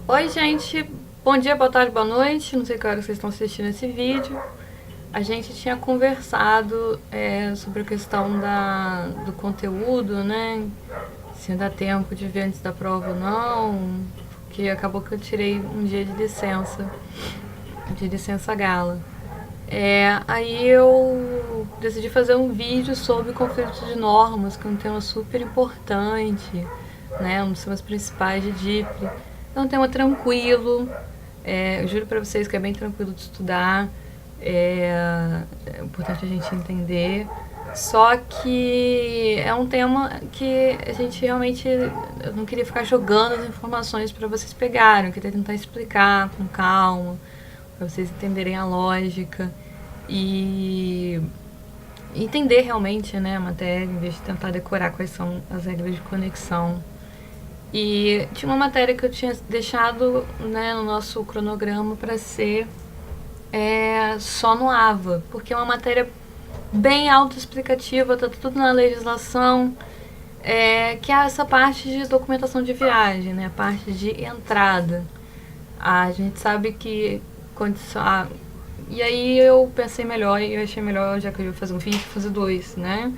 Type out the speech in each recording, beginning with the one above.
Oi, gente. Bom dia, boa tarde, boa noite. Não sei que hora vocês estão assistindo esse vídeo. A gente tinha conversado sobre a questão do conteúdo, né? Se dá tempo de ver antes da prova ou não. Porque acabou que eu tirei um dia de licença gala. Aí eu decidi fazer um vídeo sobre conflito de normas, que é um tema super importante, né? Um dos temas principais de DIPRE. É um tema tranquilo, eu juro pra vocês que é bem tranquilo de estudar, é importante a gente entender. Só que é um tema que a gente realmente. Eu não queria ficar jogando as informações para vocês pegarem, eu queria tentar explicar com calma, para vocês entenderem a lógica e entender realmente, né, a matéria, em vez de tentar decorar quais são as regras de conexão. E tinha uma matéria que eu tinha deixado, né, no nosso cronograma para ser só no AVA, porque é uma matéria bem autoexplicativa, está tudo na legislação, que é essa parte de documentação de viagem, né, a parte de entrada. A gente sabe que condição. E aí eu pensei melhor e eu achei melhor, já que eu ia fazer um vídeo, fazer dois, né?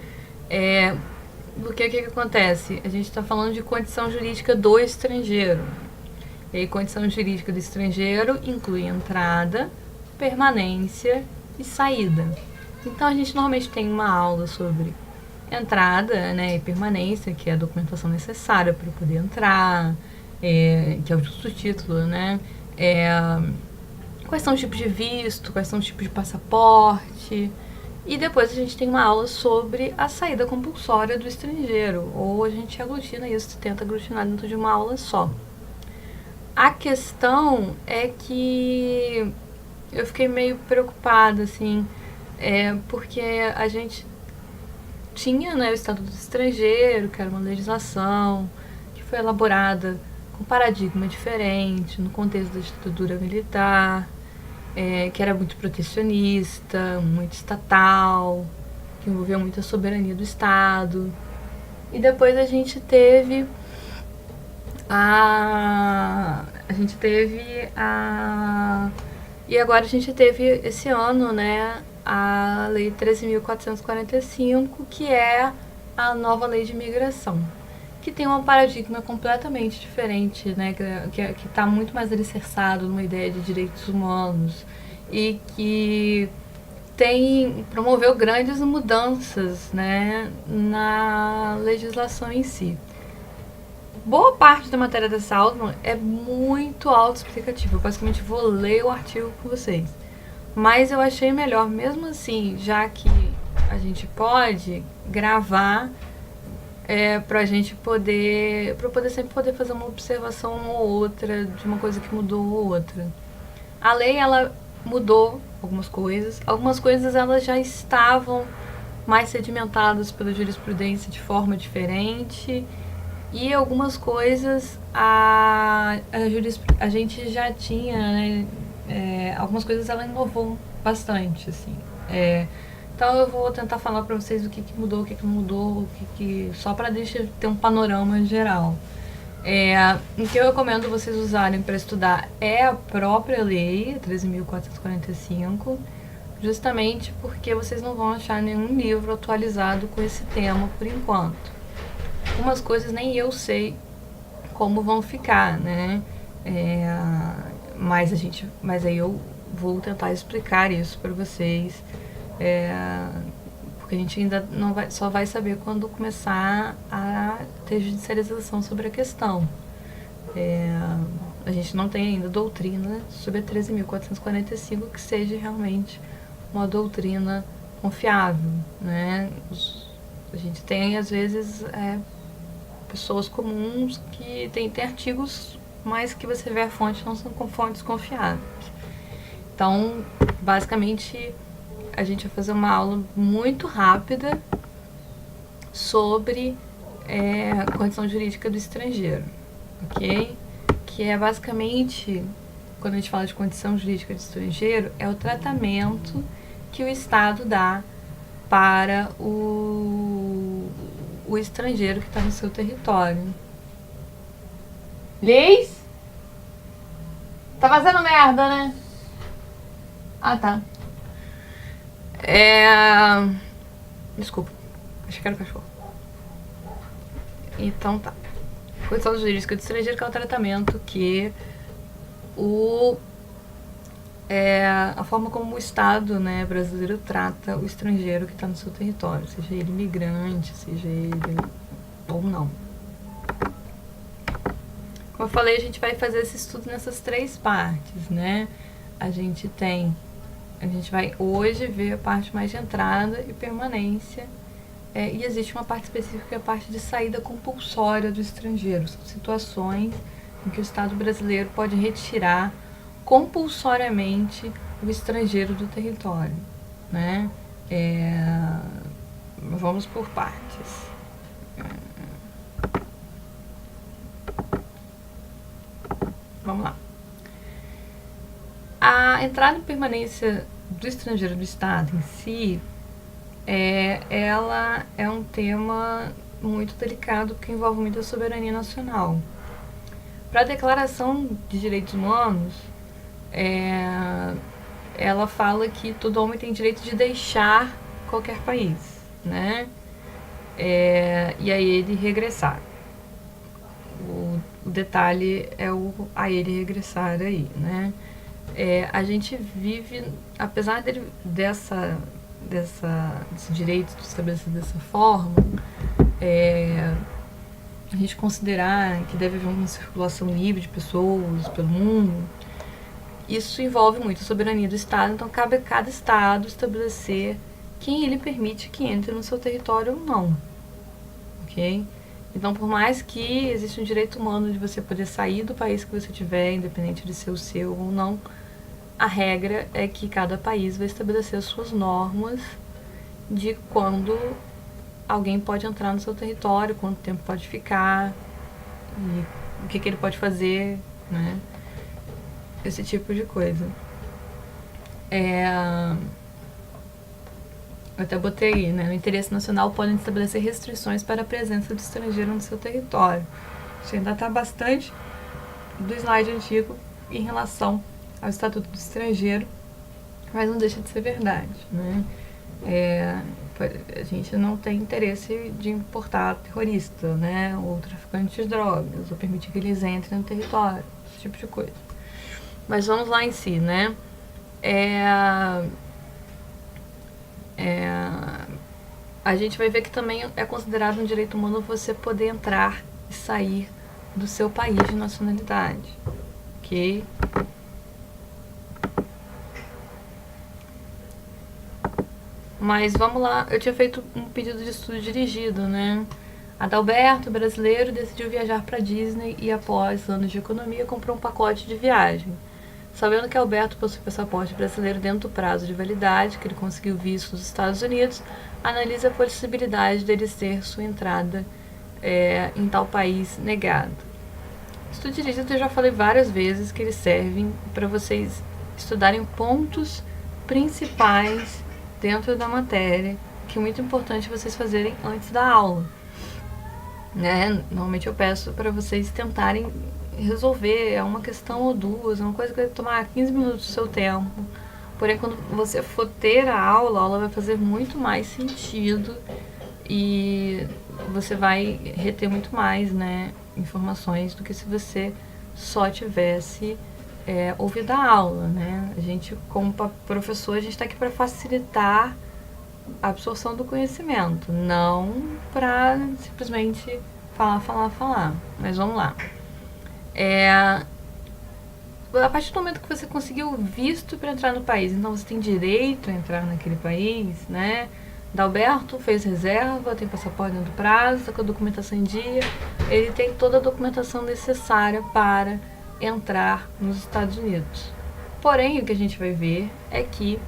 Porque o que acontece? A gente está falando de condição jurídica do estrangeiro. E aí, condição jurídica do estrangeiro inclui entrada, permanência e saída. Então a gente normalmente tem uma aula sobre entrada, né, e permanência, que é a documentação necessária para poder entrar, que é o justo título, né? Quais são os tipos de visto, quais são os tipos de passaporte. E depois a gente tem uma aula sobre a saída compulsória do estrangeiro, ou a gente aglutina isso, tenta aglutinar dentro de uma aula só. A questão é que eu fiquei meio preocupada, assim, porque a gente tinha, né, o Estatuto do Estrangeiro, que era uma legislação que foi elaborada com paradigma diferente, no contexto da ditadura militar, que era muito protecionista, muito estatal, que envolvia muita soberania do Estado. E depois a gente teve a gente teve a e agora a gente teve esse ano, né, a Lei 13.445, que é a nova lei de imigração, que tem um paradigma completamente diferente, né, que está muito mais alicerçado numa ideia de direitos humanos e que promoveu grandes mudanças, né, na legislação em si. Boa parte da matéria dessa aula é muito autoexplicativa. Eu basicamente vou ler o artigo com vocês. Mas eu achei melhor, mesmo assim, já que a gente pode gravar pra gente poder. Pra eu poder sempre poder fazer uma observação ou outra de uma coisa que mudou ou outra. A lei, ela mudou algumas coisas elas já estavam mais sedimentadas pela jurisprudência de forma diferente, e algumas coisas a gente já tinha, né? Algumas coisas ela inovou bastante, assim. Então eu vou tentar falar para vocês o que mudou, o que não mudou, só para deixar ter um panorama geral. O que eu recomendo vocês usarem para estudar é a própria lei 13.445, justamente porque vocês não vão achar nenhum livro atualizado com esse tema por enquanto. Algumas coisas nem eu sei como vão ficar, né? Mas aí eu vou tentar explicar isso para vocês, porque a gente ainda só vai saber quando começar a ter judicialização sobre a questão. A gente não tem ainda doutrina sobre a 13.445 que seja realmente uma doutrina confiável, né? A gente tem, às vezes, pessoas comuns que tem artigos, mas que você vê a fonte não são fontes confiáveis. Então, basicamente, a gente vai fazer uma aula muito rápida sobre a condição jurídica do estrangeiro, ok? Que é basicamente, quando a gente fala de condição jurídica do estrangeiro, é o tratamento que o Estado dá para o estrangeiro que está no seu território. Leis? Tá fazendo merda, né? Ah, tá. Desculpa. Achei que era o cachorro. Então tá. Condição jurídica do estrangeiro, que é o tratamento que a forma como o Estado, né, brasileiro trata o estrangeiro que está no seu território, seja ele imigrante, seja ele ou não. Como eu falei, a gente vai fazer esse estudo nessas 3 partes, né? A gente vai hoje ver a parte mais de entrada e permanência, e existe uma parte específica que é a parte de saída compulsória do estrangeiro. São situações em que o Estado brasileiro pode retirar compulsoriamente o estrangeiro do território, né? Vamos por partes. Vamos lá. A entrada e permanência do estrangeiro do Estado em si, ela é um tema muito delicado porque envolve muita soberania nacional. Para a Declaração de Direitos Humanos, ela fala que todo homem tem direito de deixar qualquer país, né? E aí ele regressar. O detalhe é a ele regressar aí, né? A gente vive, apesar desse direito estabelecido dessa forma, a gente considerar que deve haver uma circulação livre de pessoas pelo mundo, isso envolve muito a soberania do Estado, então cabe a cada Estado estabelecer quem ele permite que entre no seu território ou não, ok? Então, por mais que exista um direito humano de você poder sair do país que você tiver, independente de ser o seu ou não, a regra é que cada país vai estabelecer as suas normas de quando alguém pode entrar no seu território, quanto tempo pode ficar, e o que ele pode fazer, né? Esse tipo de coisa. Eu até botei aí, né? No interesse nacional podem estabelecer restrições para a presença do estrangeiro no seu território. Isso ainda está bastante do slide antigo em relação ao Estatuto do Estrangeiro, mas não deixa de ser verdade, né? A gente não tem interesse de importar terrorista, né? Ou traficante de drogas, ou permitir que eles entrem no território, esse tipo de coisa. Mas vamos lá em si, né? A gente vai ver que também é considerado um direito humano você poder entrar e sair do seu país de nacionalidade, ok? Mas vamos lá, eu tinha feito um pedido de estudo dirigido, né? Adalberto, brasileiro, decidiu viajar para Disney e após anos de economia comprou um pacote de viagem. Sabendo que Alberto possui passaporte brasileiro dentro do prazo de validade, que ele conseguiu visto nos Estados Unidos, analisa a possibilidade dele ter sua entrada em tal país negado. Estudo dirigido eu já falei várias vezes que eles servem para vocês estudarem pontos principais dentro da matéria, que é muito importante vocês fazerem antes da aula, né? Normalmente eu peço para vocês tentarem resolver uma questão ou duas, uma coisa que vai tomar 15 minutos do seu tempo. Porém, quando você for ter a aula vai fazer muito mais sentido e você vai reter muito mais, né, informações do que se você só tivesse ouvido a aula, né? A gente, como professor, a gente está aqui para facilitar a absorção do conhecimento, não para simplesmente falar. Mas vamos lá. A partir do momento que você conseguiu visto para entrar no país, então você tem direito a entrar naquele país, né? Dalberto fez reserva, tem passaporte dentro do prazo, está com a documentação em dia, ele tem toda a documentação necessária para entrar nos Estados Unidos. Porém, o que a gente vai ver é que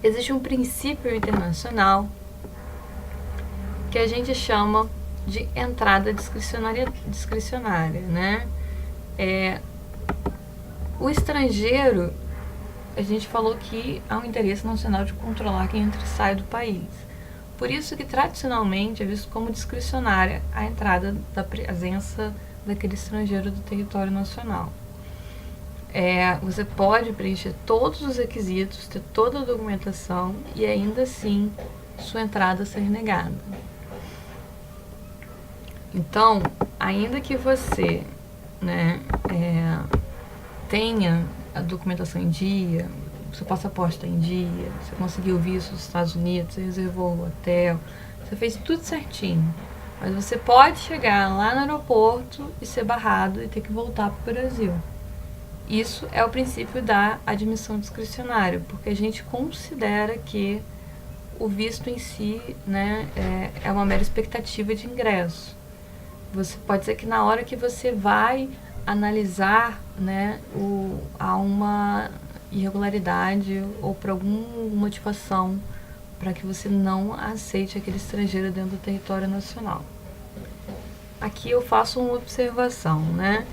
existe um princípio internacional que a gente chama de entrada discricionária, né? O estrangeiro, a gente falou que há um interesse nacional de controlar quem entra e sai do país. Por isso que tradicionalmente é visto como discricionária a entrada da presença daquele estrangeiro do território nacional. Você pode preencher todos os requisitos, ter toda a documentação e ainda assim sua entrada ser negada. Então, ainda que você, né, tenha a documentação em dia, seu passaporte está em dia, você conseguiu o visto dos Estados Unidos, você reservou o hotel, você fez tudo certinho, mas você pode chegar lá no aeroporto e ser barrado e ter que voltar para o Brasil. Isso é o princípio da admissão discricionária, porque a gente considera que o visto em si, né, é uma mera expectativa de ingresso. Você pode ser que na hora que você vai analisar, né, há uma irregularidade ou por alguma motivação para que você não aceite aquele estrangeiro dentro do território nacional. Aqui eu faço uma observação, né?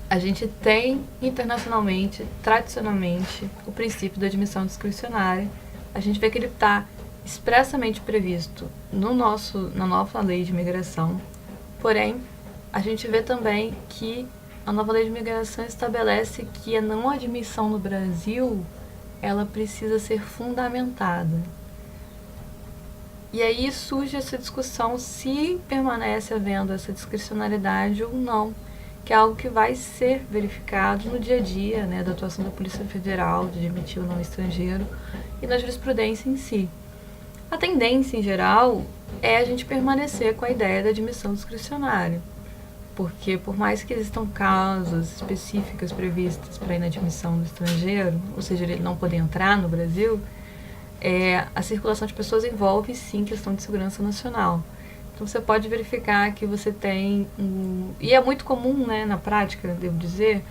A gente tem internacionalmente, tradicionalmente, o princípio da admissão discricionária. A gente vê que ele está expressamente previsto na nova lei de imigração. Porém, a gente vê também que a nova lei de imigração estabelece que a não admissão no Brasil, ela precisa ser fundamentada. E aí surge essa discussão se permanece havendo essa discricionariedade ou não, que é algo que vai ser verificado no dia a dia, né, da atuação da Polícia Federal, de admitir ou não estrangeiro, e na jurisprudência em si. A tendência, em geral, é a gente permanecer com a ideia da admissão discricionária, porque por mais que existam causas específicas previstas para a inadmissão do estrangeiro, ou seja, ele não poder entrar no Brasil, a circulação de pessoas envolve, sim, questão de segurança nacional. Então, você pode verificar que você tem e é muito comum, né, na prática, devo dizer,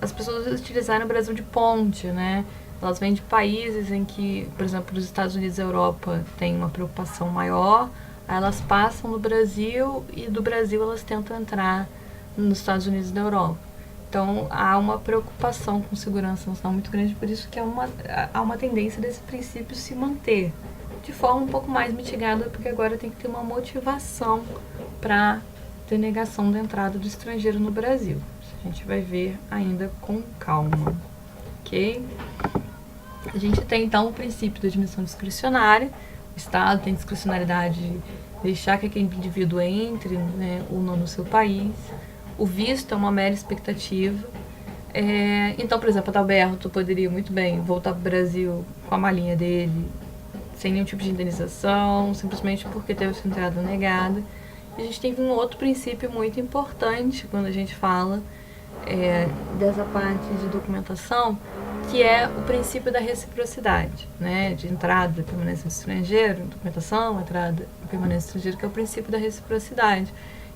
as pessoas utilizarem o Brasil de ponte, né? Elas vêm de países em que, por exemplo, os Estados Unidos e a Europa têm uma preocupação maior, aí elas passam no Brasil e do Brasil elas tentam entrar nos Estados Unidos e na Europa. Então, há uma preocupação com segurança nacional muito grande, por isso que há uma tendência desse princípio se manter de forma um pouco mais mitigada, porque agora tem que ter uma motivação para ter negação da entrada do estrangeiro no Brasil. Isso a gente vai ver ainda com calma, ok? A gente tem, então, o princípio da admissão discricionária. O Estado tem discricionariedade de deixar que aquele indivíduo entre, né, ou não no seu país. O visto é uma mera expectativa. Então, por exemplo, Adalberto poderia muito bem voltar para o Brasil com a malinha dele, sem nenhum tipo de indenização, simplesmente porque teve sua entrada negada. E a gente tem um outro princípio muito importante quando a gente fala dessa parte de documentação, que é o princípio da reciprocidade, né? De entrada e permanência do estrangeiro, documentação, entrada e permanência do estrangeiro, que é o princípio da reciprocidade.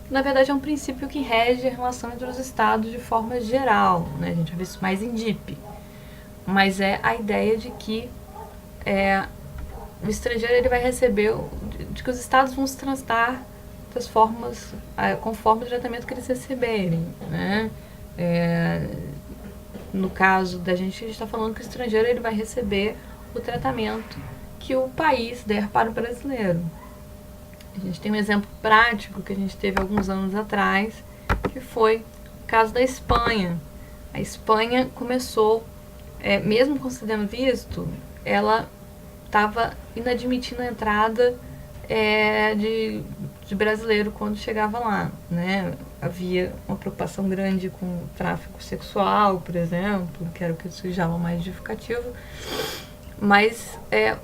Que, na verdade, é um princípio que rege a relação entre os estados de forma geral, né? A gente vai ver isso mais em DIP. Mas é a ideia de que o estrangeiro ele vai receber, de que os estados vão se tratar das formas, conforme o tratamento que eles receberem, né? No caso da gente, a gente está falando que o estrangeiro ele vai receber o tratamento que o país der para o brasileiro. A gente tem um exemplo prático que a gente teve alguns anos atrás, que foi o caso da Espanha. A Espanha começou, mesmo concedendo visto, ela estava inadmitindo a entrada de brasileiro quando chegava lá, né? Havia uma preocupação grande com o tráfico sexual, por exemplo, que era o que sujava mais justificativo. Mas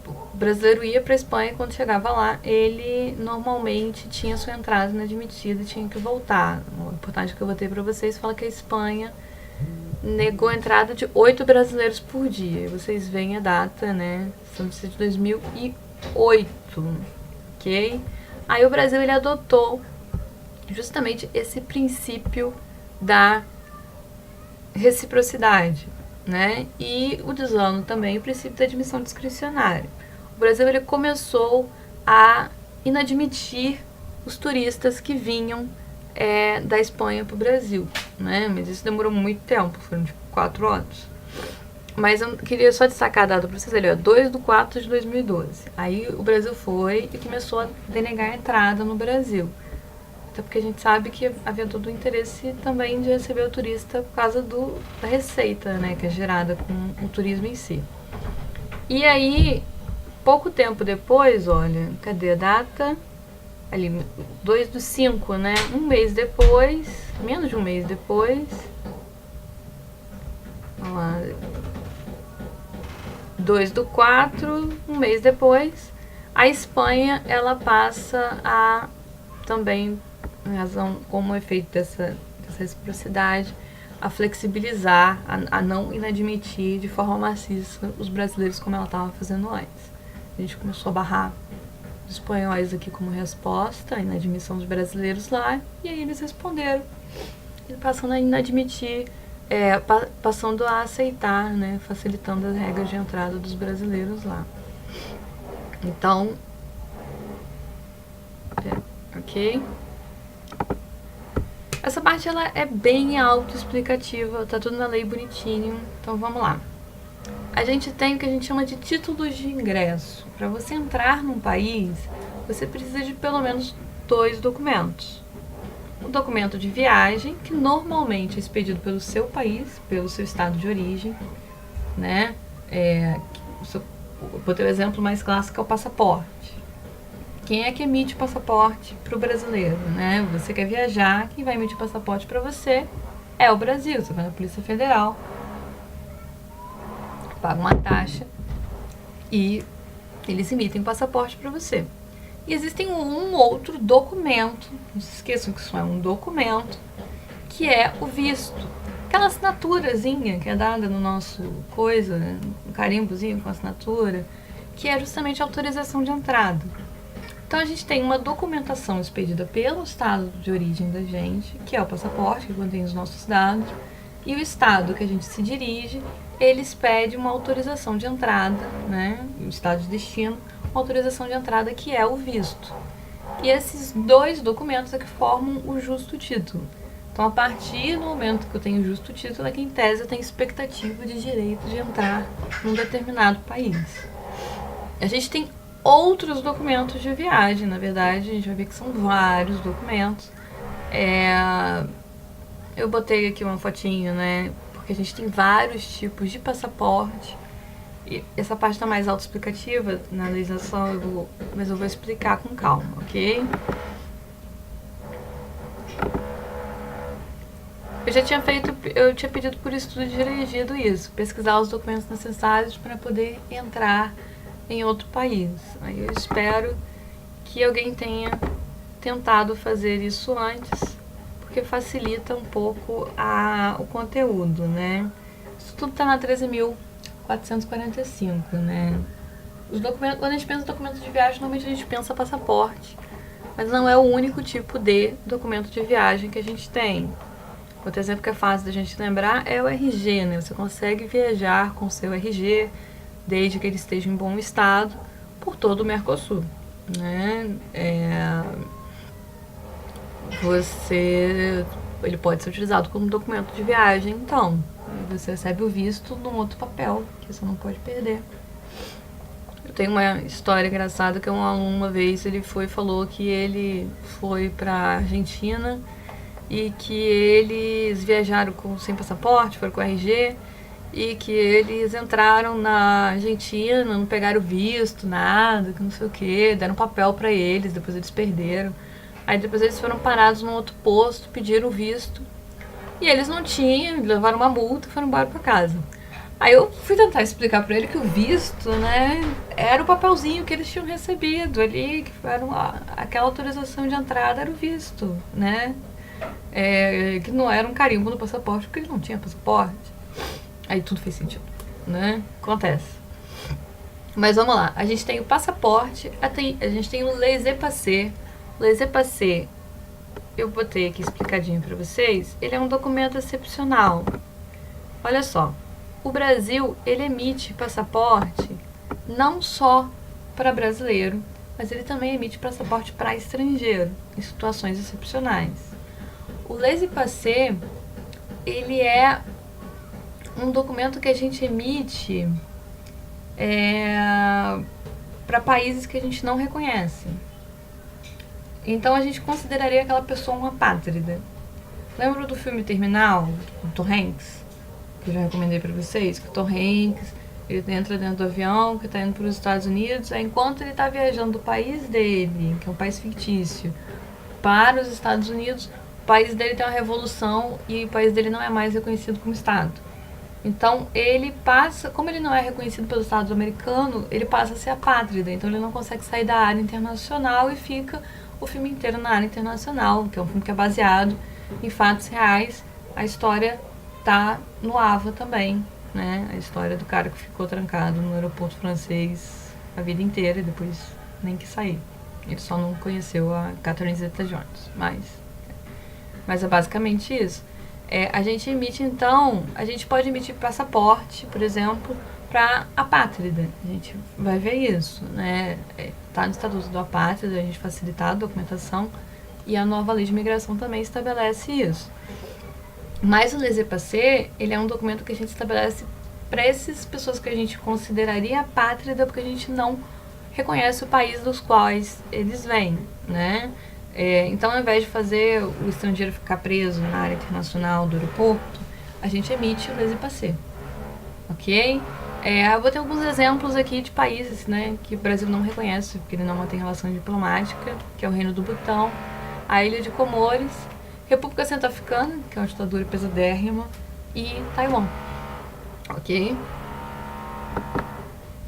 o brasileiro ia para a Espanha e quando chegava lá, ele normalmente tinha sua entrada inadmitida e tinha que voltar. A reportagem que eu botei para vocês fala que a Espanha negou a entrada de 8 brasileiros por dia. E vocês veem a data, né? São de 2008, ok? Aí o Brasil ele adotou justamente esse princípio da reciprocidade, né? E usando também o princípio da admissão discricionária. O Brasil ele começou a inadmitir os turistas que vinham da Espanha para o Brasil, né? Mas isso demorou muito tempo, foram tipo 4 anos. Mas eu queria só destacar a data para vocês ali, 2/4/2012. Aí o Brasil foi e começou a denegar a entrada no Brasil. Até porque a gente sabe que havia todo o interesse também de receber o turista por causa da receita, né, que é gerada com o turismo em si. E aí, pouco tempo depois, olha, cadê a data? Ali, 2/5, né? Um mês depois, menos de um mês depois. Vamos lá. 2/4, um mês depois, a Espanha, ela passa a também, em razão, como efeito dessa reciprocidade, a flexibilizar, a não inadmitir de forma maciça os brasileiros como ela estava fazendo antes. A gente começou a barrar os espanhóis aqui como resposta à inadmissão dos brasileiros lá, e aí eles responderam, passando a inadmitir, passando a aceitar, né, facilitando as regras de entrada dos brasileiros lá. Então, ok? Essa parte ela é bem autoexplicativa, tá tudo na lei bonitinho, então vamos lá. A gente tem o que a gente chama de títulos de ingresso. Para você entrar num país, você precisa de pelo menos 2 documentos. O documento de viagem, que normalmente é expedido pelo seu país, pelo seu estado de origem, né? Vou ter o exemplo mais clássico, é o passaporte. Quem é que emite passaporte para o brasileiro, né? Você quer viajar, quem vai emitir passaporte para você é o Brasil. Você vai na Polícia Federal, paga uma taxa e eles emitem passaporte para você. E existem um outro documento, não se esqueçam que isso é um documento, que é o visto. Aquela assinaturazinha que é dada no nosso coisa, um carimbozinho com assinatura, que é justamente a autorização de entrada. Então a gente tem uma documentação expedida pelo estado de origem da gente, que é o passaporte, que contém os nossos dados, e o estado que a gente se dirige, eles pedem uma autorização de entrada, né, o estado de destino, uma autorização de entrada que é o visto. E esses 2 documentos é que formam o justo título. Então, a partir do momento que eu tenho justo título, é que em tese eu tenho expectativa de direito de entrar num determinado país. A gente tem outros documentos de viagem, na verdade, a gente vai ver que são vários documentos. Eu botei aqui uma fotinho, né, porque a gente tem vários tipos de passaporte. E essa parte está mais autoexplicativa na legislação, mas eu vou explicar com calma, ok? Eu tinha pedido por estudo dirigido isso, pesquisar os documentos necessários para poder entrar em outro país. Aí eu espero que alguém tenha tentado fazer isso antes, porque facilita um pouco o conteúdo, né? Isso tudo está na 13.445, né? Os documentos, quando a gente pensa em documento de viagem, normalmente a gente pensa passaporte, mas não é o único tipo de documento de viagem que a gente tem. Outro exemplo que é fácil da gente lembrar é o RG, né? Você consegue viajar com o seu RG, desde que ele esteja em bom estado, por todo o Mercosul, né? Ele pode ser utilizado como documento de viagem, então. Você recebe o visto num outro papel, que você não pode perder. Eu tenho uma história engraçada que um aluno, uma vez, ele falou que ele foi pra Argentina e que eles viajaram sem passaporte, foram com RG, e que eles entraram na Argentina, não pegaram visto, nada, que não sei o que, deram papel pra eles, depois eles perderam. Aí depois eles foram parados num outro posto, pediram visto, e eles não tinham, levaram uma multa e foram embora pra casa. Aí eu fui tentar explicar pra ele que o visto, né, era o papelzinho que eles tinham recebido ali, que era aquela autorização de entrada, era o visto, né, que não era um carimbo no passaporte, porque ele não tinha passaporte. Aí tudo fez sentido, né, acontece. Mas vamos lá, a gente tem o passaporte, a gente tem o laissez-passer. Laissez-passer, eu botei aqui explicadinho pra vocês, ele é um documento excepcional. Olha só, o Brasil, ele emite passaporte não só para brasileiro, mas ele também emite passaporte para estrangeiro, em situações excepcionais. O laissez-passer, ele é um documento que a gente emite para países que a gente não reconhece. Então a gente consideraria aquela pessoa uma apátrida. Lembra do filme Terminal, do Tom Hanks? Que eu já recomendei pra vocês? Que o Tom Hanks, ele entra dentro do avião, que tá indo para os Estados Unidos, aí enquanto ele tá viajando do país dele, que é um país fictício, para os Estados Unidos, o país dele tem uma revolução e o país dele não é mais reconhecido como Estado. Então ele passa, como ele não é reconhecido pelo Estado americano, ele passa a ser apátrida, então ele não consegue sair da área internacional e fica o filme inteiro na área internacional, que é um filme que é baseado em fatos reais. A história tá no Ava também, né? A história do cara que ficou trancado no aeroporto francês a vida inteira e depois nem quis sair. Ele só não conheceu a Catherine Zeta-Jones, mas é basicamente isso. A gente emite, então, a gente pode emitir passaporte, por exemplo, para apátrida. A gente vai ver isso, né? Tá no Estatuto do Apátrida, a gente facilitar a documentação e a nova lei de imigração também estabelece isso. Mas o laissez-passer, ele é um documento que a gente estabelece para essas pessoas que a gente consideraria apátrida porque a gente não reconhece o país dos quais eles vêm, né? Então, ao invés de fazer o estrangeiro ficar preso na área internacional do aeroporto, a gente emite o laissez-passer, ok? Eu vou ter alguns exemplos aqui de países, né, que o Brasil não reconhece, porque ele não mantém relação diplomática, que é o Reino do Butão, a Ilha de Comores, República Centro-Africana, que é uma ditadura pesadérrima, e Taiwan, ok?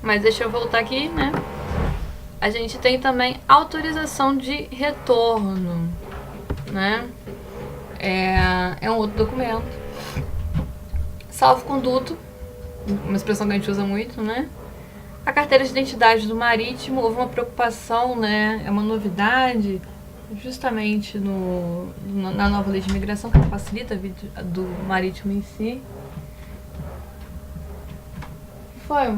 Mas deixa eu voltar aqui, né? A gente tem também autorização de retorno, né? É um outro documento. Salvo-conduto, uma expressão que a gente usa muito, né? A carteira de identidade do marítimo, houve uma preocupação, né? É uma novidade, justamente na nova lei de imigração, que facilita a vida do marítimo em si. O que foi?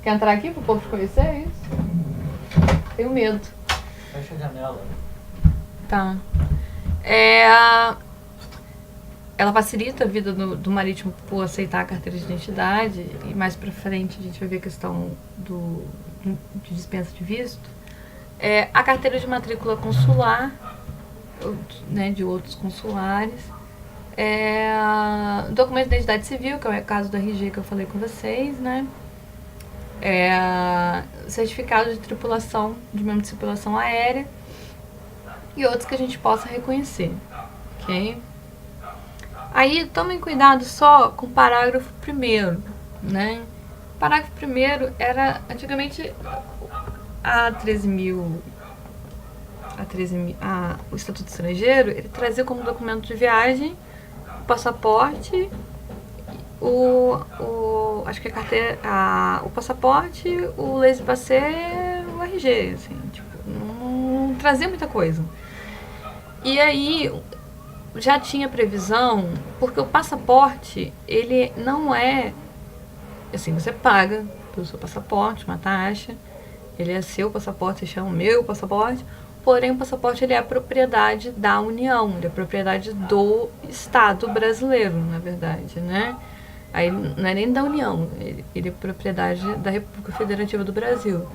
Quer entrar aqui pro povo te conhecer, é isso? Tenho medo. Fecha a janela. Tá. Ela facilita a vida do marítimo por aceitar a carteira de identidade. E mais pra frente a gente vai ver a questão de dispensa de visto. A carteira de matrícula consular, né, de outros consulares. Documento de identidade civil, que é o caso do RG que eu falei com vocês, né? Certificado de tripulação, de membro de tripulação aérea e outros que a gente possa reconhecer, ok? Aí tomem cuidado só com o parágrafo 1º, né? O parágrafo 1º era antigamente o Estatuto Estrangeiro, ele trazia como documento de viagem o passaporte, acho que a carteira, o passaporte, o laissez-passer, o RG, assim, tipo, não trazia muita coisa. E aí já tinha previsão, porque o passaporte, ele não é, assim, você paga pelo seu passaporte, uma taxa, ele é seu passaporte, você chama meu passaporte, porém o passaporte ele é a propriedade da União, ele é a propriedade do Estado brasileiro, na verdade, né? Aí não é nem da União, ele é propriedade da República Federativa do Brasil.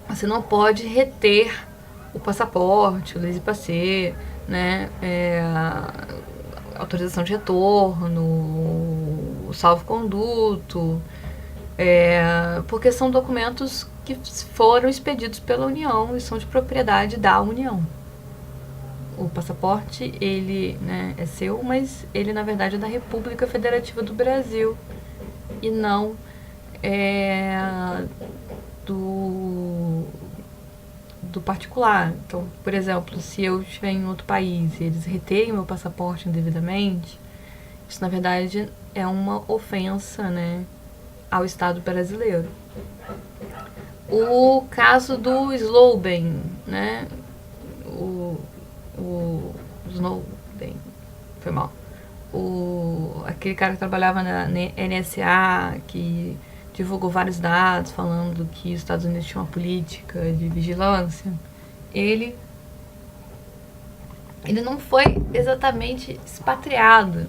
Você não pode reter o passaporte, o laissez-passer, né? Autorização de retorno, o salvo-conduto, porque são documentos que foram expedidos pela União e são de propriedade da União. O passaporte, ele, né, é seu, mas ele na verdade é da República Federativa do Brasil e não do particular. Então, por exemplo, se eu estiver em outro país e eles reterem meu passaporte indevidamente, isso na verdade é uma ofensa, né, ao Estado brasileiro. O caso do Snowden, né, o Snowden, foi mal. Aquele cara que trabalhava na NSA, que divulgou vários dados falando que os Estados Unidos tinham uma política de vigilância, ele não foi exatamente expatriado.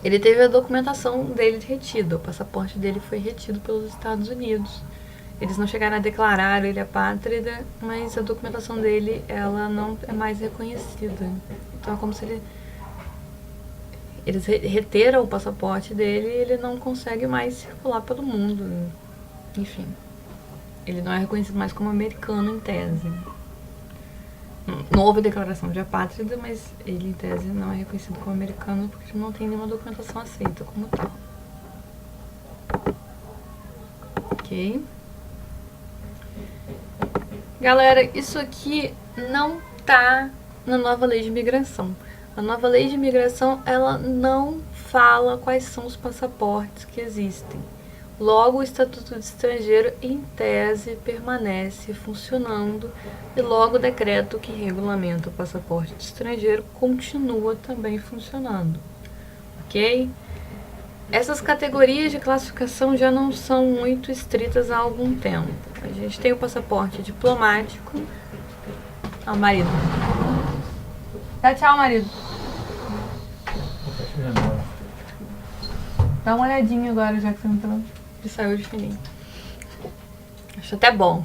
Ele teve a documentação dele retida, o passaporte dele foi retido pelos Estados Unidos. eles não chegaram a declarar ele apátrida, mas a documentação dele, ela não é mais reconhecida. Então é como se eles reteram o passaporte dele e ele não consegue mais circular pelo mundo. Enfim, ele não é reconhecido mais como americano em tese. Não houve declaração de apátrida, mas ele em tese não é reconhecido como americano porque não tem nenhuma documentação aceita como tal. Ok? Galera, isso aqui não tá na nova lei de imigração. A nova lei de imigração, ela não fala quais são os passaportes que existem. Logo, o Estatuto de Estrangeiro, em tese, permanece funcionando e logo o decreto que regulamenta o passaporte de estrangeiro continua também funcionando. Ok? Essas categorias de classificação já não são muito estritas há algum tempo. A gente tem o passaporte diplomático. Ah, marido. Dá tchau, marido. Dá uma olhadinha agora, já que você entrou. Ele saiu de fininho. Acho até bom.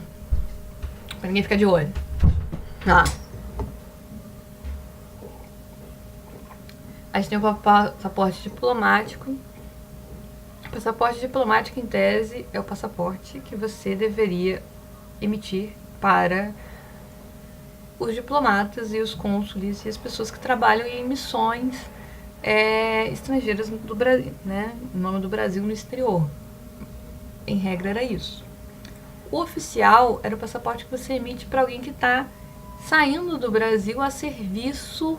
Pra ninguém ficar de olho. Ah. A gente tem o passaporte diplomático. O passaporte diplomático, em tese, é o passaporte que você deveria emitir para os diplomatas e os cônsules e as pessoas que trabalham em missões estrangeiras do Brasil, né? Em nome do Brasil no exterior. Em regra era isso. O oficial era o passaporte que você emite para alguém que está saindo do Brasil a serviço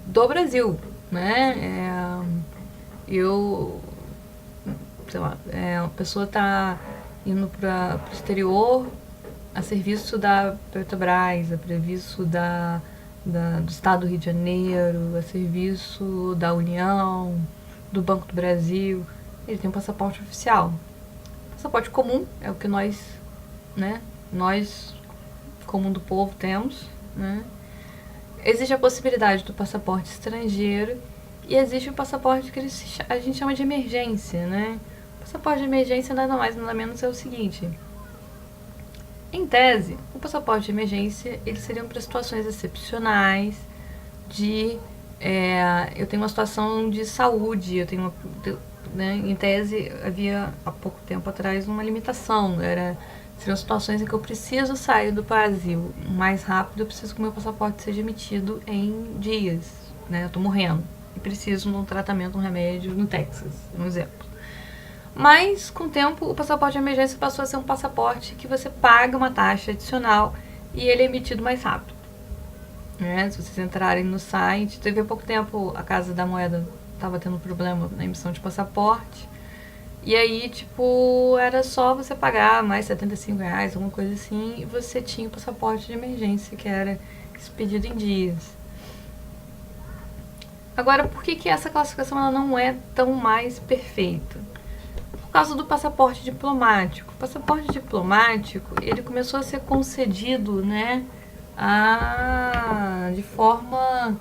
do Brasil, né? Sei lá, a pessoa está indo para o exterior a serviço da Petrobras, a serviço do Estado do Rio de Janeiro, a serviço da União, do Banco do Brasil. Ele tem um passaporte oficial. Passaporte comum é o que nós, comum do povo, temos, né? Existe a possibilidade do passaporte estrangeiro e existe o passaporte que a gente chama de emergência, né? O passaporte de emergência nada mais, nada menos é o seguinte. Em tese, o passaporte de emergência, eles seriam para situações excepcionais eu tenho uma situação de saúde, em tese, havia há pouco tempo atrás uma limitação, seriam situações em que eu preciso sair do Brasil mais rápido, eu preciso que o meu passaporte seja emitido em dias, né? Eu tô morrendo e preciso de um tratamento, um remédio no Texas, um exemplo. Mas, com o tempo, o passaporte de emergência passou a ser um passaporte que você paga uma taxa adicional e ele é emitido mais rápido. Né? Se vocês entrarem no site, teve há pouco tempo a Casa da Moeda estava tendo problema na emissão de passaporte. E aí, era só você pagar mais R$75, alguma coisa assim, e você tinha o passaporte de emergência, que era expedido em dias. Agora, por que essa classificação ela não é tão mais perfeita? Por causa do passaporte diplomático. O passaporte diplomático, ele começou a ser concedido, de forma,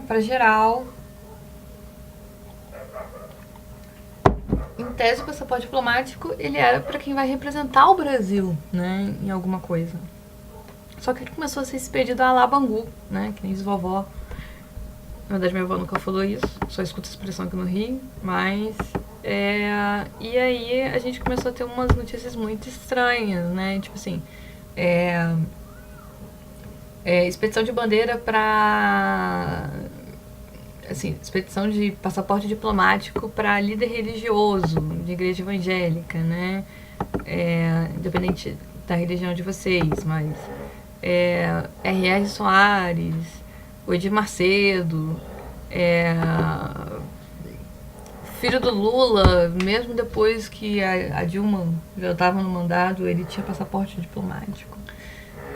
para geral. Em tese, o passaporte diplomático, ele era para quem vai representar o Brasil, em alguma coisa. Só que ele começou a ser expedido a la Bangu, que nem vovó. Na verdade, minha avó nunca falou isso, só escuto essa expressão aqui no Rio, mas... E aí a gente começou a ter umas notícias muito estranhas, expedição de bandeira para... expedição de passaporte diplomático para líder religioso de igreja evangélica, independente da religião de vocês, mas R.R. Soares, o Edir Macedo, filho do Lula, mesmo depois que a Dilma já estava no mandado, ele tinha passaporte diplomático.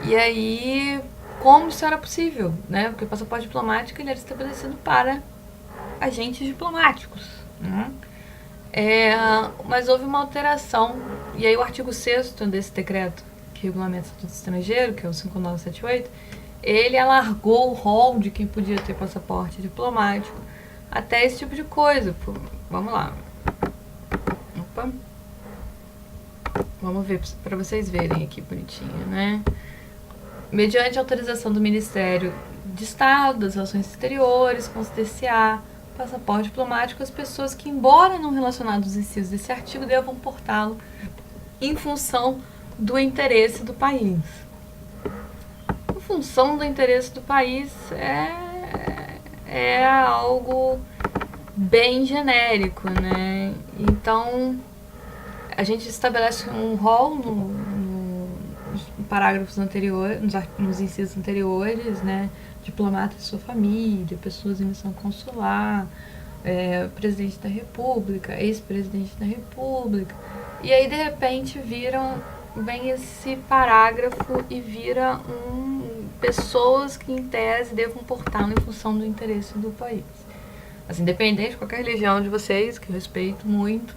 E aí, como isso era possível, Porque o passaporte diplomático ele era estabelecido para agentes diplomáticos, mas houve uma alteração, e aí o artigo 6º desse decreto, que regulamenta o Estatuto Estrangeiro, que é o 5978, ele alargou o rol de quem podia ter passaporte diplomático até esse tipo de coisa. Vamos lá. Opa. Vamos ver para vocês verem aqui bonitinho, né? Mediante autorização do Ministério de Estado, das Relações Exteriores, consider-se-á passaporte diplomático as pessoas que, embora não relacionados aos incisos desse artigo, devam portá-lo em função do interesse do país. Em função do interesse do país é algo bem genérico, né? Então, a gente estabelece um rol nos parágrafos anteriores, nos incisos anteriores, né? Diplomata e sua família, pessoas em missão consular, presidente da República, ex-presidente da República. E aí, de repente, vem esse parágrafo e vira pessoas que, em tese, devam portá-lo em função do interesse do país. Assim, independente de qualquer religião de vocês, que eu respeito muito,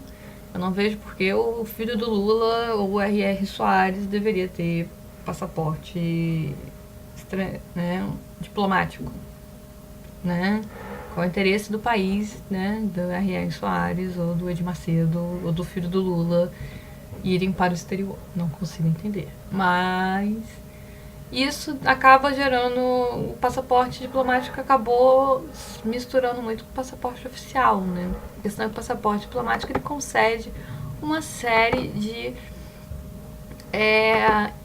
eu não vejo porque o filho do Lula, ou o R.R. Soares, deveria ter passaporte né, diplomático, né? Qual é o interesse do país, né, do R.R. Soares, ou do Edir Macedo, ou do filho do Lula, irem para o exterior? Não consigo entender. Mas isso acaba gerando... O passaporte diplomático acabou misturando muito com o passaporte oficial, né? A questão é que o passaporte diplomático ele concede uma série de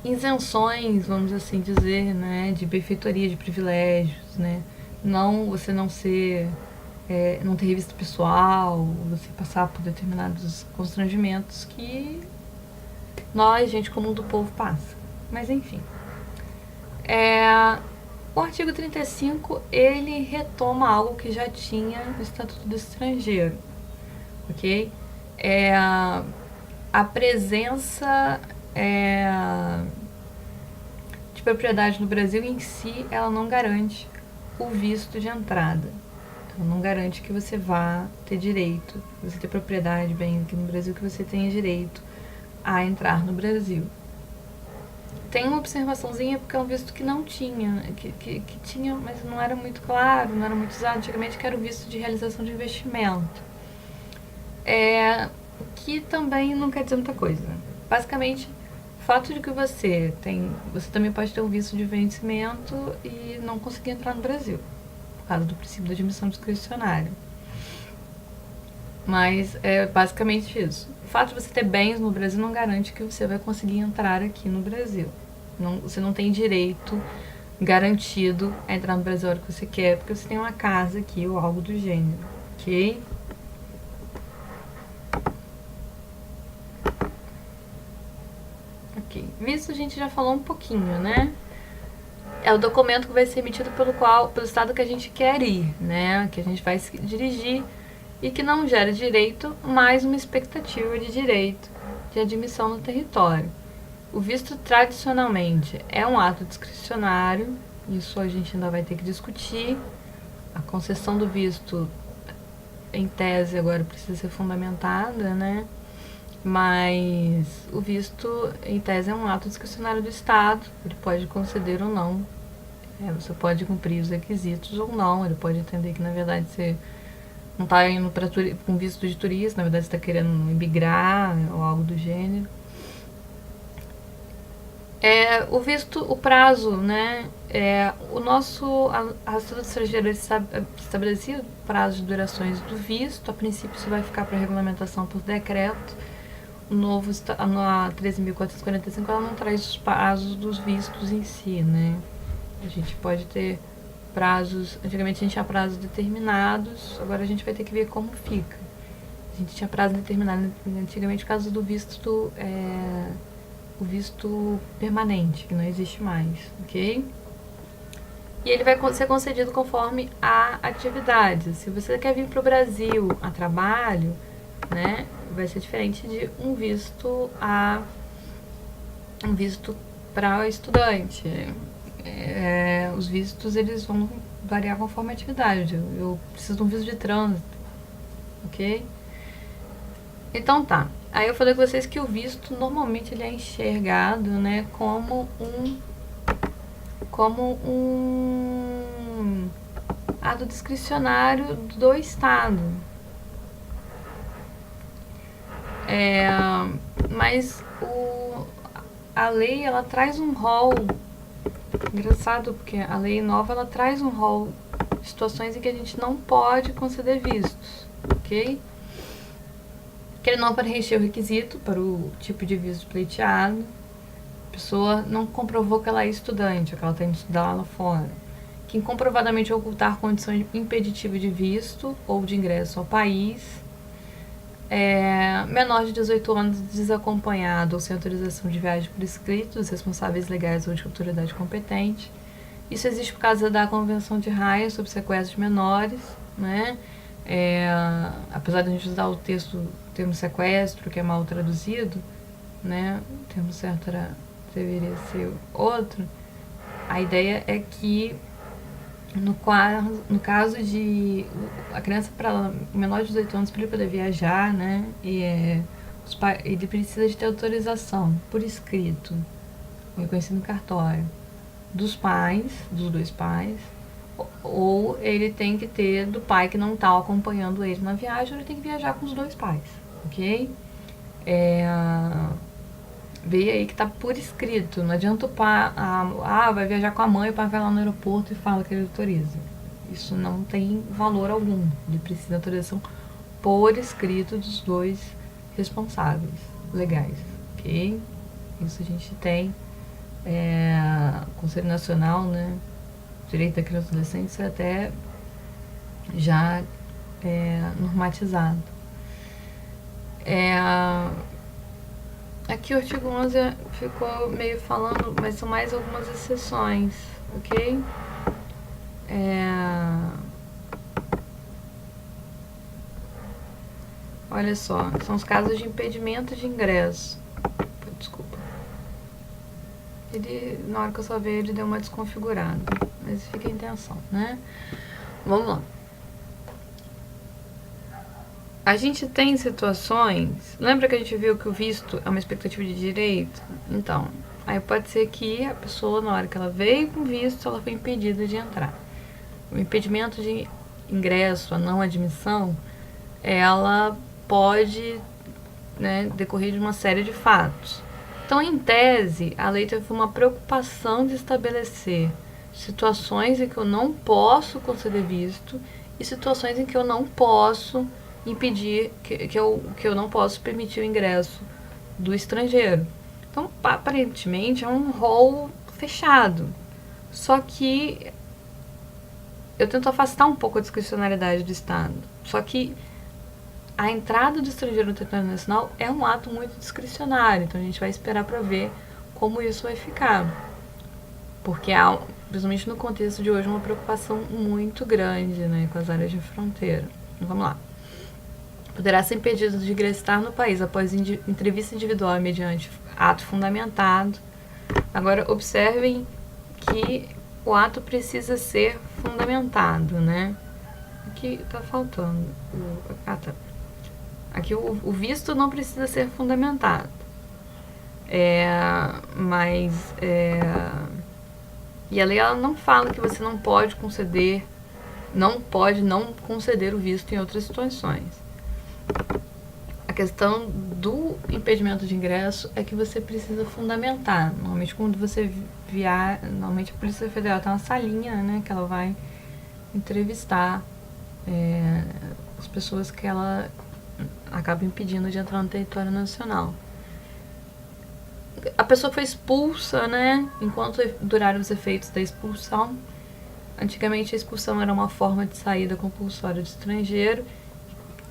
isenções, vamos assim dizer, né? De benfeitoria, de privilégios, né? Você não ser... não ter revista pessoal, você passar por determinados constrangimentos que nós, gente comum do povo, passa. Mas enfim. O artigo 35, ele retoma algo que já tinha no Estatuto do Estrangeiro, ok? A presença de propriedade no Brasil em si, ela não garante o visto de entrada. Ela não garante que você vá ter direito, você ter propriedade bem aqui no Brasil, que você tenha direito a entrar no Brasil. Tem uma observaçãozinha, porque é um visto que não tinha, que tinha, mas não era muito claro, não era muito usado antigamente, que era o visto de realização de investimento. Que também não quer dizer muita coisa. Basicamente, o fato de que você também pode ter um visto de vencimento e não conseguir entrar no Brasil, por causa do princípio da admissão discricionária. Mas é basicamente isso. O fato de você ter bens no Brasil não garante que você vai conseguir entrar aqui no Brasil. Você não tem direito garantido a entrar no Brasil a hora que você quer, porque você tem uma casa aqui ou algo do gênero, ok? Ok. Visto a gente já falou um pouquinho, né? É o documento que vai ser emitido pelo estado que a gente quer ir, né? Que a gente vai se dirigir e que não gera direito, mas uma expectativa de direito de admissão no território. O visto, tradicionalmente, é um ato discricionário, isso a gente ainda vai ter que discutir. A concessão do visto, em tese, agora precisa ser fundamentada, né? Mas o visto, em tese, é um ato discricionário do Estado, ele pode conceder ou não. Você pode cumprir os requisitos ou não, ele pode entender que, na verdade, você não está indo com visto de turista, na verdade você está querendo emigrar ou algo do gênero. O visto, o prazo, né? A Estatuto Estrangeiro estabelecia o prazo de durações do visto. A princípio isso vai ficar para regulamentação por decreto. A 13.445 ela não traz os prazos dos vistos em si, né? A gente pode ter prazos, antigamente a gente tinha prazos determinados, agora a gente vai ter que ver como fica. A gente tinha prazo determinado antigamente por causa do visto, o visto permanente, que não existe mais, ok? E ele vai ser concedido conforme a atividade. Se você quer vir para o Brasil a trabalho, né, vai ser diferente de um visto para estudante. Os vistos eles vão variar conforme a atividade. Eu preciso de um visto de trânsito, ok? Então tá. Aí eu falei com vocês que o visto normalmente ele é enxergado, né, como um ato discricionário do Estado. Mas a lei, ela traz um rol engraçado, porque a lei nova, ela traz um rol de situações em que a gente não pode conceder vistos, ok? Que ele não preencher o requisito para o tipo de visto pleiteado, a pessoa não comprovou que ela é estudante, ou que ela está indo estudar lá fora, quem comprovadamente ocultar condição impeditiva de visto ou de ingresso ao país, menor de 18 anos desacompanhado ou sem autorização de viagem por escrito dos responsáveis legais ou de autoridade competente. Isso existe por causa da Convenção de Haia sobre sequestro de menores, né? Apesar de a gente usar o termo sequestro, que é mal traduzido, né? O termo certo deveria ser outro. A ideia é que no caso de a criança, para menor de 18 anos, para ele poder viajar, né, ele precisa de ter autorização por escrito, reconhecido no cartório, dos dois pais, ou ele tem que ter do pai que não está acompanhando ele na viagem, ou ele tem que viajar com os dois pais, ok? Veio aí que tá por escrito. Não adianta o pai, vai viajar com a mãe, o pai vai lá no aeroporto e fala que ele autoriza. Isso não tem valor algum. Ele precisa de autorização por escrito dos dois responsáveis legais, ok? Isso a gente tem. Conselho Nacional, né? Direito da Criança e Adolescente, isso é até já normatizado. Aqui o artigo 11 ficou meio falando, mas são mais algumas exceções, ok? Olha só, são os casos de impedimento de ingresso. Desculpa. Na hora que eu só vi, ele deu uma desconfigurada, mas fica a intenção, né? Vamos lá. A gente tem situações... Lembra que a gente viu que o visto é uma expectativa de direito? Então, aí pode ser que a pessoa, na hora que ela veio com visto, ela foi impedida de entrar. O impedimento de ingresso, a não admissão, ela pode, né, decorrer de uma série de fatos. Então, em tese, a lei teve uma preocupação de estabelecer situações em que eu não posso conceder visto e situações em que eu não posso impedir, que eu não posso permitir o ingresso do estrangeiro. Então, aparentemente, é um rol fechado. Só que eu tento afastar um pouco a discricionariedade do Estado. Só que a entrada do estrangeiro no território nacional é um ato muito discricionário. Então, a gente vai esperar para ver como isso vai ficar. Porque há, principalmente no contexto de hoje, uma preocupação muito grande, né, com as áreas de fronteira. Então, vamos lá. Poderá ser impedido de ingressar no país após entrevista individual mediante ato fundamentado. Agora, observem que o ato precisa ser fundamentado, né? Aqui tá faltando. Tá. Aqui o visto não precisa ser fundamentado. E a lei, ela não fala que você não pode não conceder o visto em outras situações. A questão do impedimento de ingresso é que você precisa fundamentar. Normalmente, quando você normalmente a Polícia Federal tem uma salinha, né, que ela vai entrevistar as pessoas que ela acaba impedindo de entrar no território nacional. A pessoa foi expulsa, né, enquanto duraram os efeitos da expulsão. Antigamente, a expulsão era uma forma de saída compulsória do estrangeiro,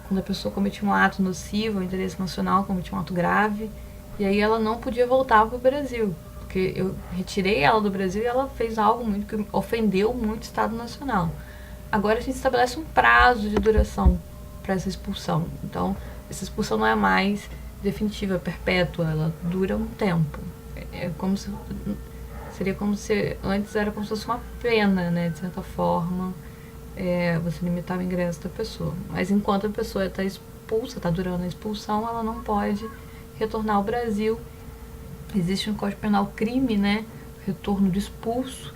quando a pessoa cometia um ato nocivo ao interesse nacional, cometia um ato grave, e aí ela não podia voltar para o Brasil, porque eu retirei ela do Brasil e ela fez algo que ofendeu muito o Estado Nacional. Agora a gente estabelece um prazo de duração para essa expulsão. Então, essa expulsão não é mais definitiva, perpétua, ela dura um tempo. Seria como se antes era como se fosse uma pena, né, de certa forma. Você limitava o ingresso da pessoa. Mas enquanto a pessoa está expulsa, está durando a expulsão, ela não pode retornar ao Brasil. Existe no Código Penal crime, né? Retorno de expulso,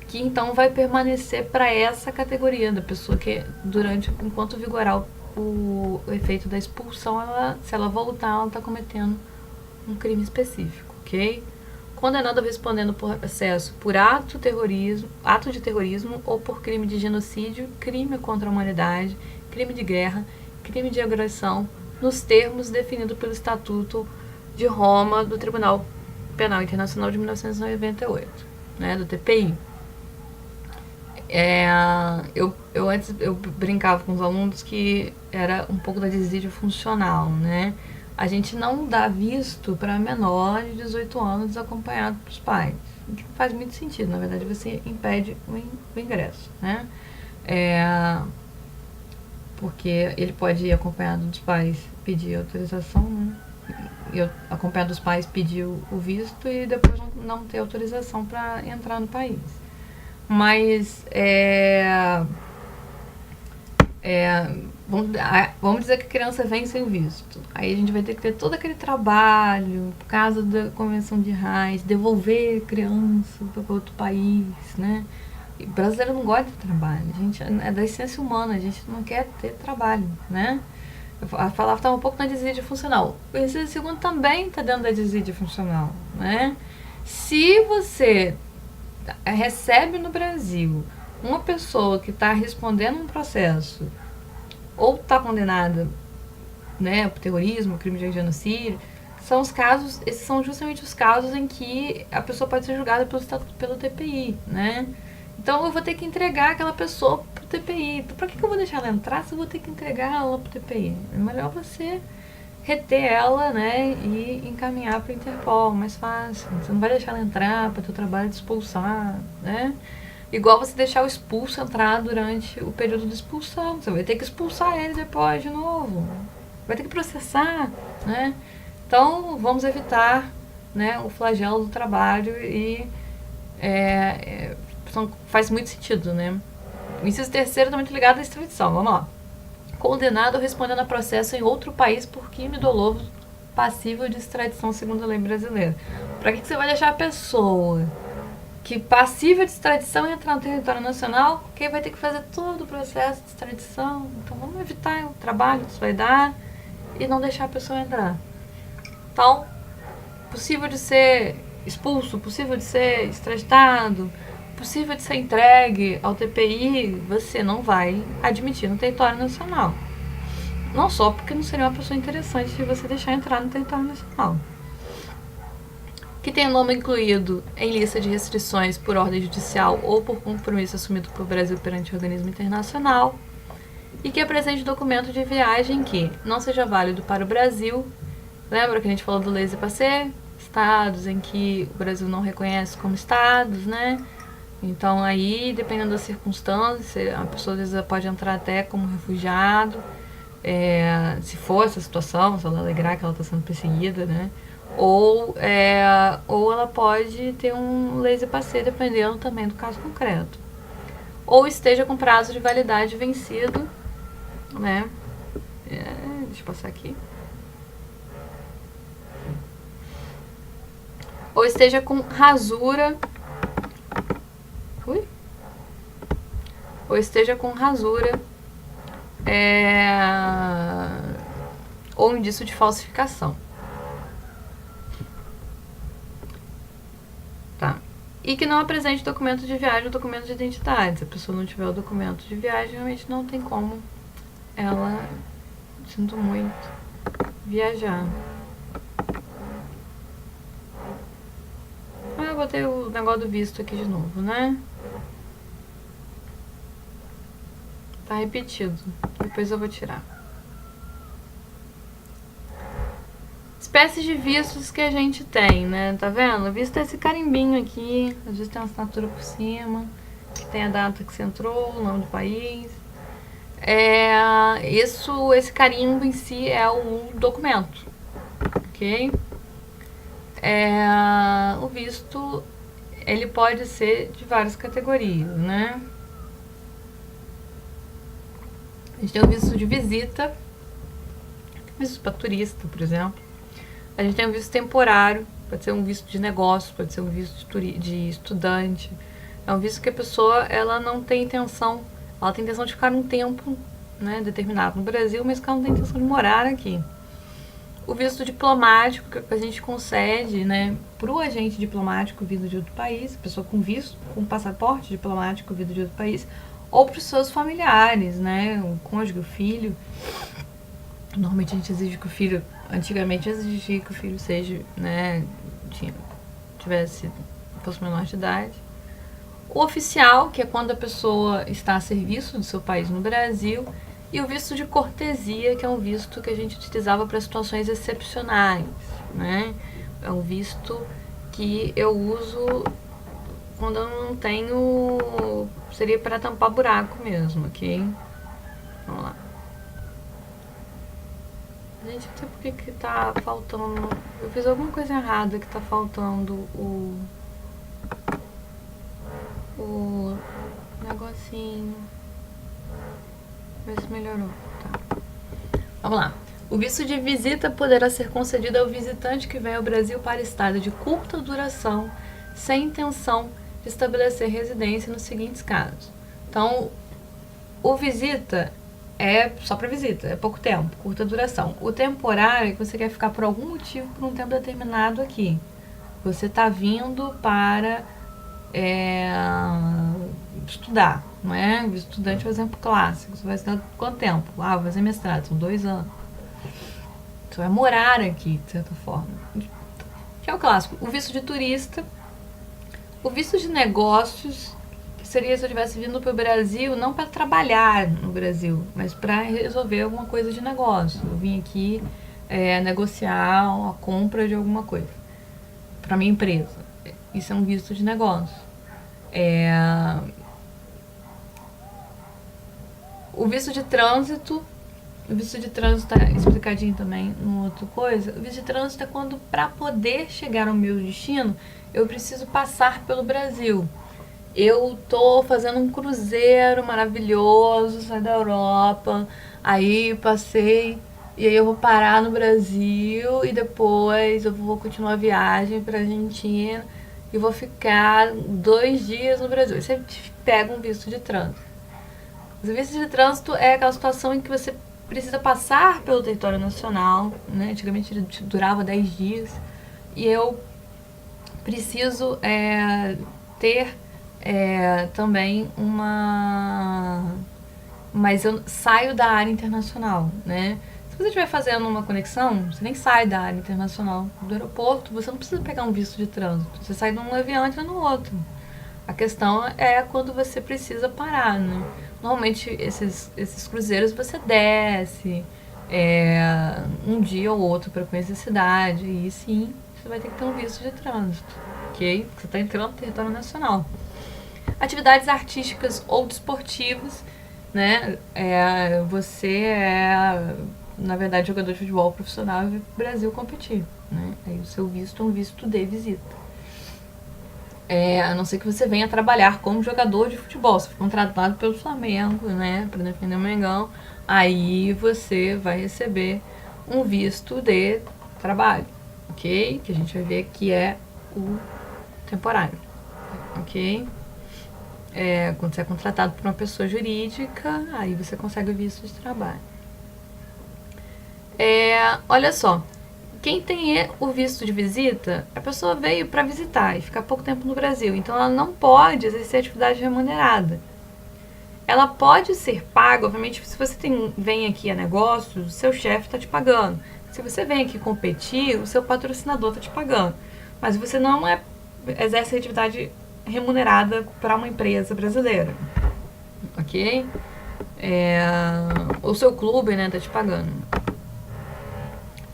que então vai permanecer para essa categoria da pessoa que enquanto vigorar o efeito da expulsão, se ela voltar, ela está cometendo um crime específico, ok? Condenado ou respondendo por processo por ato de terrorismo ou por crime de genocídio, crime contra a humanidade, crime de guerra, crime de agressão, nos termos definidos pelo Estatuto de Roma do Tribunal Penal Internacional de 1998, né, do TPI. Antes eu brincava com os alunos que era um pouco da desídia funcional, né? A gente não dá visto para menor de 18 anos desacompanhado dos pais. O que não faz muito sentido, na verdade você impede o ingresso, né? Porque ele pode ir acompanhado dos pais, pedir autorização, né? E acompanhado dos pais pedir o visto e depois não ter autorização para entrar no país. Mas vamos dizer que a criança vem sem visto. Aí a gente vai ter que ter todo aquele trabalho, por causa da Convenção de Haia, devolver a criança para outro país, né? E o brasileiro não gosta de trabalho, a gente, é da essência humana, a gente não quer ter trabalho, né? Eu falava que estava um pouco na desídia funcional. O inciso segundo também está dentro da desídia funcional, né? Se você recebe no Brasil uma pessoa que está respondendo um processo ou está condenada, né, por terrorismo, crime de genocídio, são os casos, esses são justamente os casos em que a pessoa pode ser julgada pelo TPI, né? Então eu vou ter que entregar aquela pessoa pro TPI. Pra que eu vou deixar ela entrar se eu vou ter que entregar ela pro TPI? É melhor você reter ela, né, e encaminhar para o Interpol, mais fácil. Você não vai deixar ela entrar para o teu trabalho de expulsar, né? Igual você deixar o expulso entrar durante o período de expulsão. Você vai ter que expulsar ele depois de novo. Vai ter que processar, né? Então, vamos evitar, né, o flagelo do trabalho e faz muito sentido, né? O inciso terceiro está muito ligado à extradição. Vamos lá. Condenado ou respondendo a processo em outro país por crime doloso passível de extradição segundo a lei brasileira. Para que você vai deixar a pessoa que passível de extradição entrar no território nacional? Quem vai ter que fazer todo o processo de extradição? Então vamos evitar o trabalho que isso vai dar e não deixar a pessoa entrar. Então, possível de ser expulso, possível de ser extraditado, possível de ser entregue ao TPI, você não vai admitir no território nacional. Não só porque não seria uma pessoa interessante de você deixar entrar no território nacional. Que tem o nome incluído em lista de restrições por ordem judicial ou por compromisso assumido pelo Brasil perante o organismo internacional. E que apresente documento de viagem que não seja válido para o Brasil. Lembra que a gente falou do laissez-passer? Estados em que o Brasil não reconhece como estados, né? Então aí, dependendo das circunstâncias, a pessoa às vezes pode entrar até como refugiado, se for essa situação, se ela alegrar que ela está sendo perseguida, né? Ou ela pode ter um laissez-passer, dependendo também do caso concreto. Ou esteja com prazo de validade vencido, né? Deixa eu passar aqui. Ou esteja com rasura. Ou esteja com rasura ou indício de falsificação. Tá. E que não apresente documento de viagem ou documento de identidade. Se a pessoa não tiver o documento de viagem, realmente não tem como ela, sinto muito, viajar. Eu botei o negócio do visto aqui de novo, né? Tá repetido. Depois eu vou tirar. Espécies de vistos que a gente tem, né? Tá vendo? O visto é esse carimbinho aqui. Às vezes tem uma assinatura por cima. Que tem a data que você entrou, o nome do país. Esse carimbo em si é o documento. Ok? O visto, ele pode ser de várias categorias, né? A gente tem o visto de visita, visto para turista, por exemplo. A gente tem um visto temporário, pode ser um visto de negócio, pode ser um visto de estudante. É um visto que a pessoa, ela não tem intenção, ela tem intenção de ficar um tempo né, determinado no Brasil, mas que ela não tem intenção de morar aqui. O visto diplomático, que a gente concede, né, para o agente diplomático vindo de outro país, pessoa com visto, com passaporte diplomático vindo de outro país, ou para os seus familiares, né, o cônjuge, o filho. Normalmente a gente exige que o filho, antigamente exigia que o filho seja, né, fosse menor de idade. O oficial, que é quando a pessoa está a serviço do seu país no Brasil, e o visto de cortesia, que é um visto que a gente utilizava para situações excepcionais, né? É um visto que eu uso quando eu não tenho... seria para tampar buraco mesmo, ok? Vamos lá. Gente, não sei por que tá faltando... Eu fiz alguma coisa errada que tá faltando o negocinho. Ver se melhorou. Tá. Vamos lá. O visto de visita poderá ser concedido ao visitante que vem ao Brasil para estado de curta duração, sem intenção de estabelecer residência nos seguintes casos. Então, o visita é só para visita, é pouco tempo, curta duração. O temporário é que você quer ficar por algum motivo por um tempo determinado aqui. Você está vindo para estudar, não é? O estudante é um exemplo clássico. Você vai estudar quanto tempo? Ah, vou fazer mestrado, são 2 anos. Você vai morar aqui, de certa forma. Que é o clássico. O visto de turista. O visto de negócios, que seria se eu tivesse vindo para o Brasil, não para trabalhar no Brasil, mas para resolver alguma coisa de negócio. Eu vim aqui negociar a compra de alguma coisa para minha empresa. Isso é um visto de negócio. O visto de trânsito. O visto de trânsito está explicadinho também numa outra coisa. O visto de trânsito é quando, para poder chegar ao meu destino, eu preciso passar pelo Brasil. Eu tô fazendo um cruzeiro maravilhoso, saí da Europa, aí passei, e aí eu vou parar no Brasil e depois eu vou continuar a viagem para Argentina e vou ficar 2 dias no Brasil. Aí você pega um visto de trânsito. O visto de trânsito é aquela situação em que você precisa passar pelo território nacional, né? Antigamente ele durava 10 dias, e eu preciso ter também mas eu saio da área internacional, né? Se você estiver fazendo uma conexão, você nem sai da área internacional do aeroporto, você não precisa pegar um visto de trânsito, você sai de um avião e entra no outro. A questão é quando você precisa parar, né? Normalmente esses cruzeiros você desce um dia ou outro para conhecer a cidade, e sim, você vai ter que ter um visto de trânsito, ok? Você está entrando no território nacional. Atividades artísticas ou desportivas, né? Você na verdade, jogador de futebol profissional e vai para o Brasil competir, né? Aí o seu visto é um visto de visita. A não ser que você venha trabalhar como jogador de futebol, você for contratado pelo Flamengo, né, para defender o Mengão, aí você vai receber um visto de trabalho, ok? Que a gente vai ver que é o temporário, ok? Quando você é contratado por uma pessoa jurídica, aí você consegue o visto de trabalho. Olha só. Quem tem o visto de visita, a pessoa veio para visitar e ficar pouco tempo no Brasil, então ela não pode exercer atividade remunerada. Ela pode ser paga, obviamente, se você vem aqui a negócios, o seu chefe está te pagando. Se você vem aqui competir, o seu patrocinador está te pagando. Mas você não exerce atividade remunerada para uma empresa brasileira, ok? O seu clube, né, está te pagando.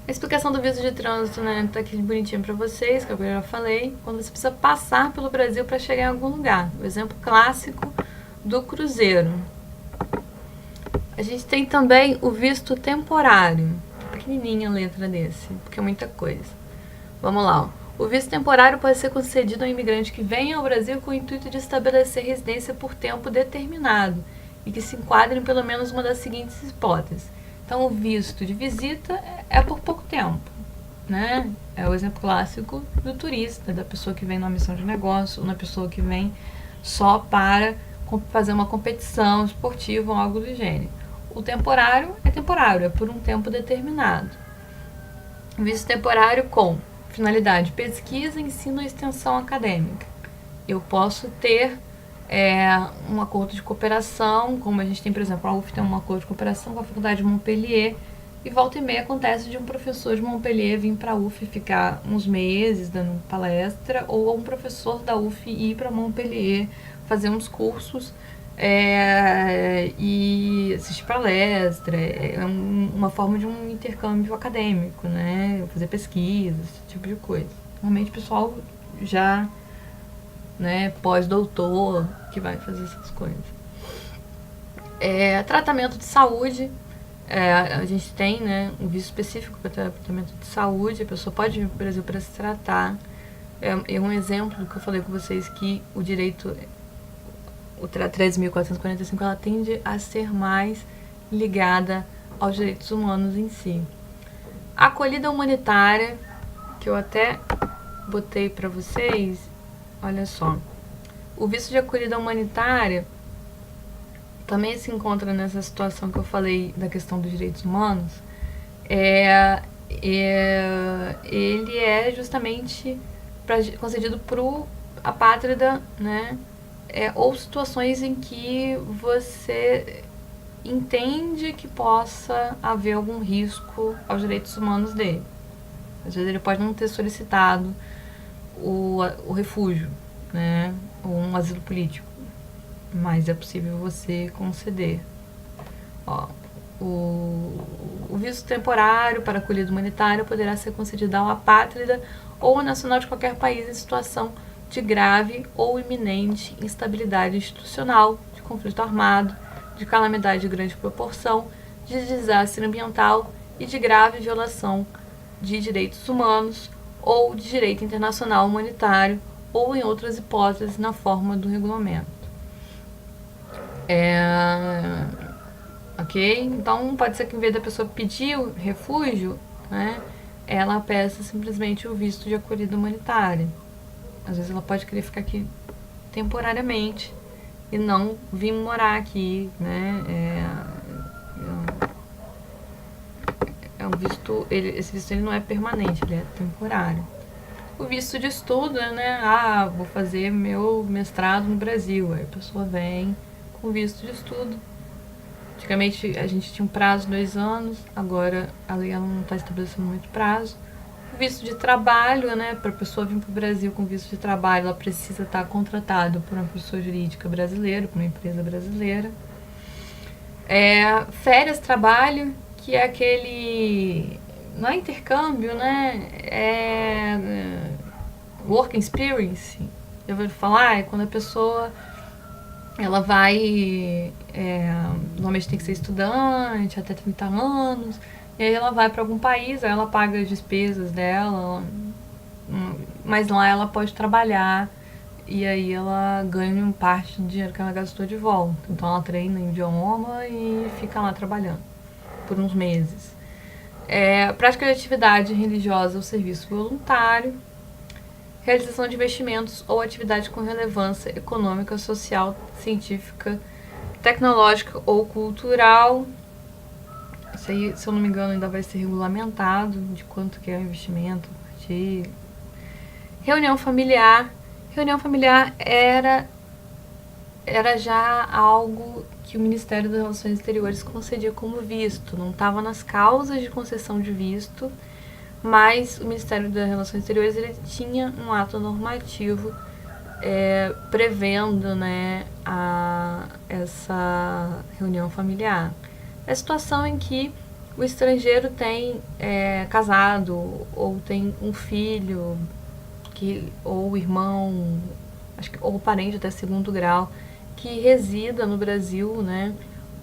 A explicação do visto de trânsito, né, tá aqui bonitinho para vocês, que eu já falei, quando você precisa passar pelo Brasil para chegar em algum lugar. O exemplo clássico do cruzeiro. A gente tem também o visto temporário. Pequenininha a letra desse, porque é muita coisa. Vamos lá. Ó. O visto temporário pode ser concedido a um imigrante que venha ao Brasil com o intuito de estabelecer residência por tempo determinado e que se enquadre em pelo menos uma das seguintes hipóteses. Então, o visto de visita é por pouco tempo, né? É o exemplo clássico do turista, da pessoa que vem numa missão de negócio, ou na pessoa que vem só para fazer uma competição esportiva ou algo do gênero. O temporário, é por um tempo determinado. Visto temporário com finalidade pesquisa, ensino e extensão acadêmica. Eu posso ter um acordo de cooperação, como a gente tem, por exemplo, a UF tem um acordo de cooperação com a Faculdade de Montpellier, e volta e meia acontece de um professor de Montpellier vir para a UF ficar uns meses dando palestra, ou um professor da UF ir para Montpellier fazer uns cursos e assistir palestra. É uma forma de um intercâmbio acadêmico, né? Fazer pesquisa, esse tipo de coisa. Normalmente o pessoal já, né, pós-doutor que vai fazer essas coisas. Tratamento de saúde. A gente tem, né, um visto específico para tratamento de saúde. A pessoa pode vir para o Brasil para se tratar. É um exemplo do que eu falei com vocês, que o direito, o 13.445, ela tende a ser mais ligada aos direitos humanos em si. A acolhida humanitária, que eu até botei para vocês, olha só. O visto de acolhida humanitária também se encontra nessa situação que eu falei da questão dos direitos humanos. Ele é justamente concedido para o apátrida, né? Ou situações em que você entende que possa haver algum risco aos direitos humanos dele. Às vezes ele pode não ter solicitado o refúgio, né? Ou um asilo político, mas é possível você conceder. O visto temporário para acolhida humanitária poderá ser concedido ao apátrida ou ao nacional de qualquer país em situação de grave ou iminente instabilidade institucional, de conflito armado, de calamidade de grande proporção, de desastre ambiental e de grave violação de direitos humanos ou de direito internacional humanitário, ou em outras hipóteses na forma do regulamento. Ok? Então pode ser que, em vez da pessoa pedir o refúgio, né, ela peça simplesmente o visto de acolhida humanitária. Às vezes ela pode querer ficar aqui temporariamente e não vir morar aqui, né? Esse visto ele não é permanente, ele é temporário. O visto de estudo, né? Vou fazer meu mestrado no Brasil. Aí a pessoa vem com visto de estudo. Antigamente a gente tinha um prazo de 2 anos, agora a lei ela não está estabelecendo muito prazo. O visto de trabalho, né? Para a pessoa vir para o Brasil com visto de trabalho, ela precisa estar contratada por uma pessoa jurídica brasileira, por uma empresa brasileira. Férias trabalho, que é aquele... não é intercâmbio, né? Work experience. Eu vou falar, é quando a pessoa ela vai... normalmente tem que ser estudante, até 30 anos, e aí ela vai para algum país, aí ela paga as despesas dela, mas lá ela pode trabalhar, e aí ela ganha uma parte do dinheiro que ela gastou de volta. Então ela treina em idioma e fica lá trabalhando por uns meses. Prática de atividade religiosa ou serviço voluntário, realização de investimentos ou atividade com relevância econômica, social, científica, tecnológica ou cultural. Isso aí, se eu não me engano, ainda vai ser regulamentado, de quanto que é o investimento. Reunião familiar. Reunião familiar era já algo que o Ministério das Relações Exteriores concedia como visto. Não estava nas causas de concessão de visto, mas o Ministério das Relações Exteriores ele tinha um ato normativo prevendo, né, essa reunião familiar. É a situação em que o estrangeiro tem casado ou tem um filho ou irmão, ou parente até segundo grau, que resida no Brasil, né,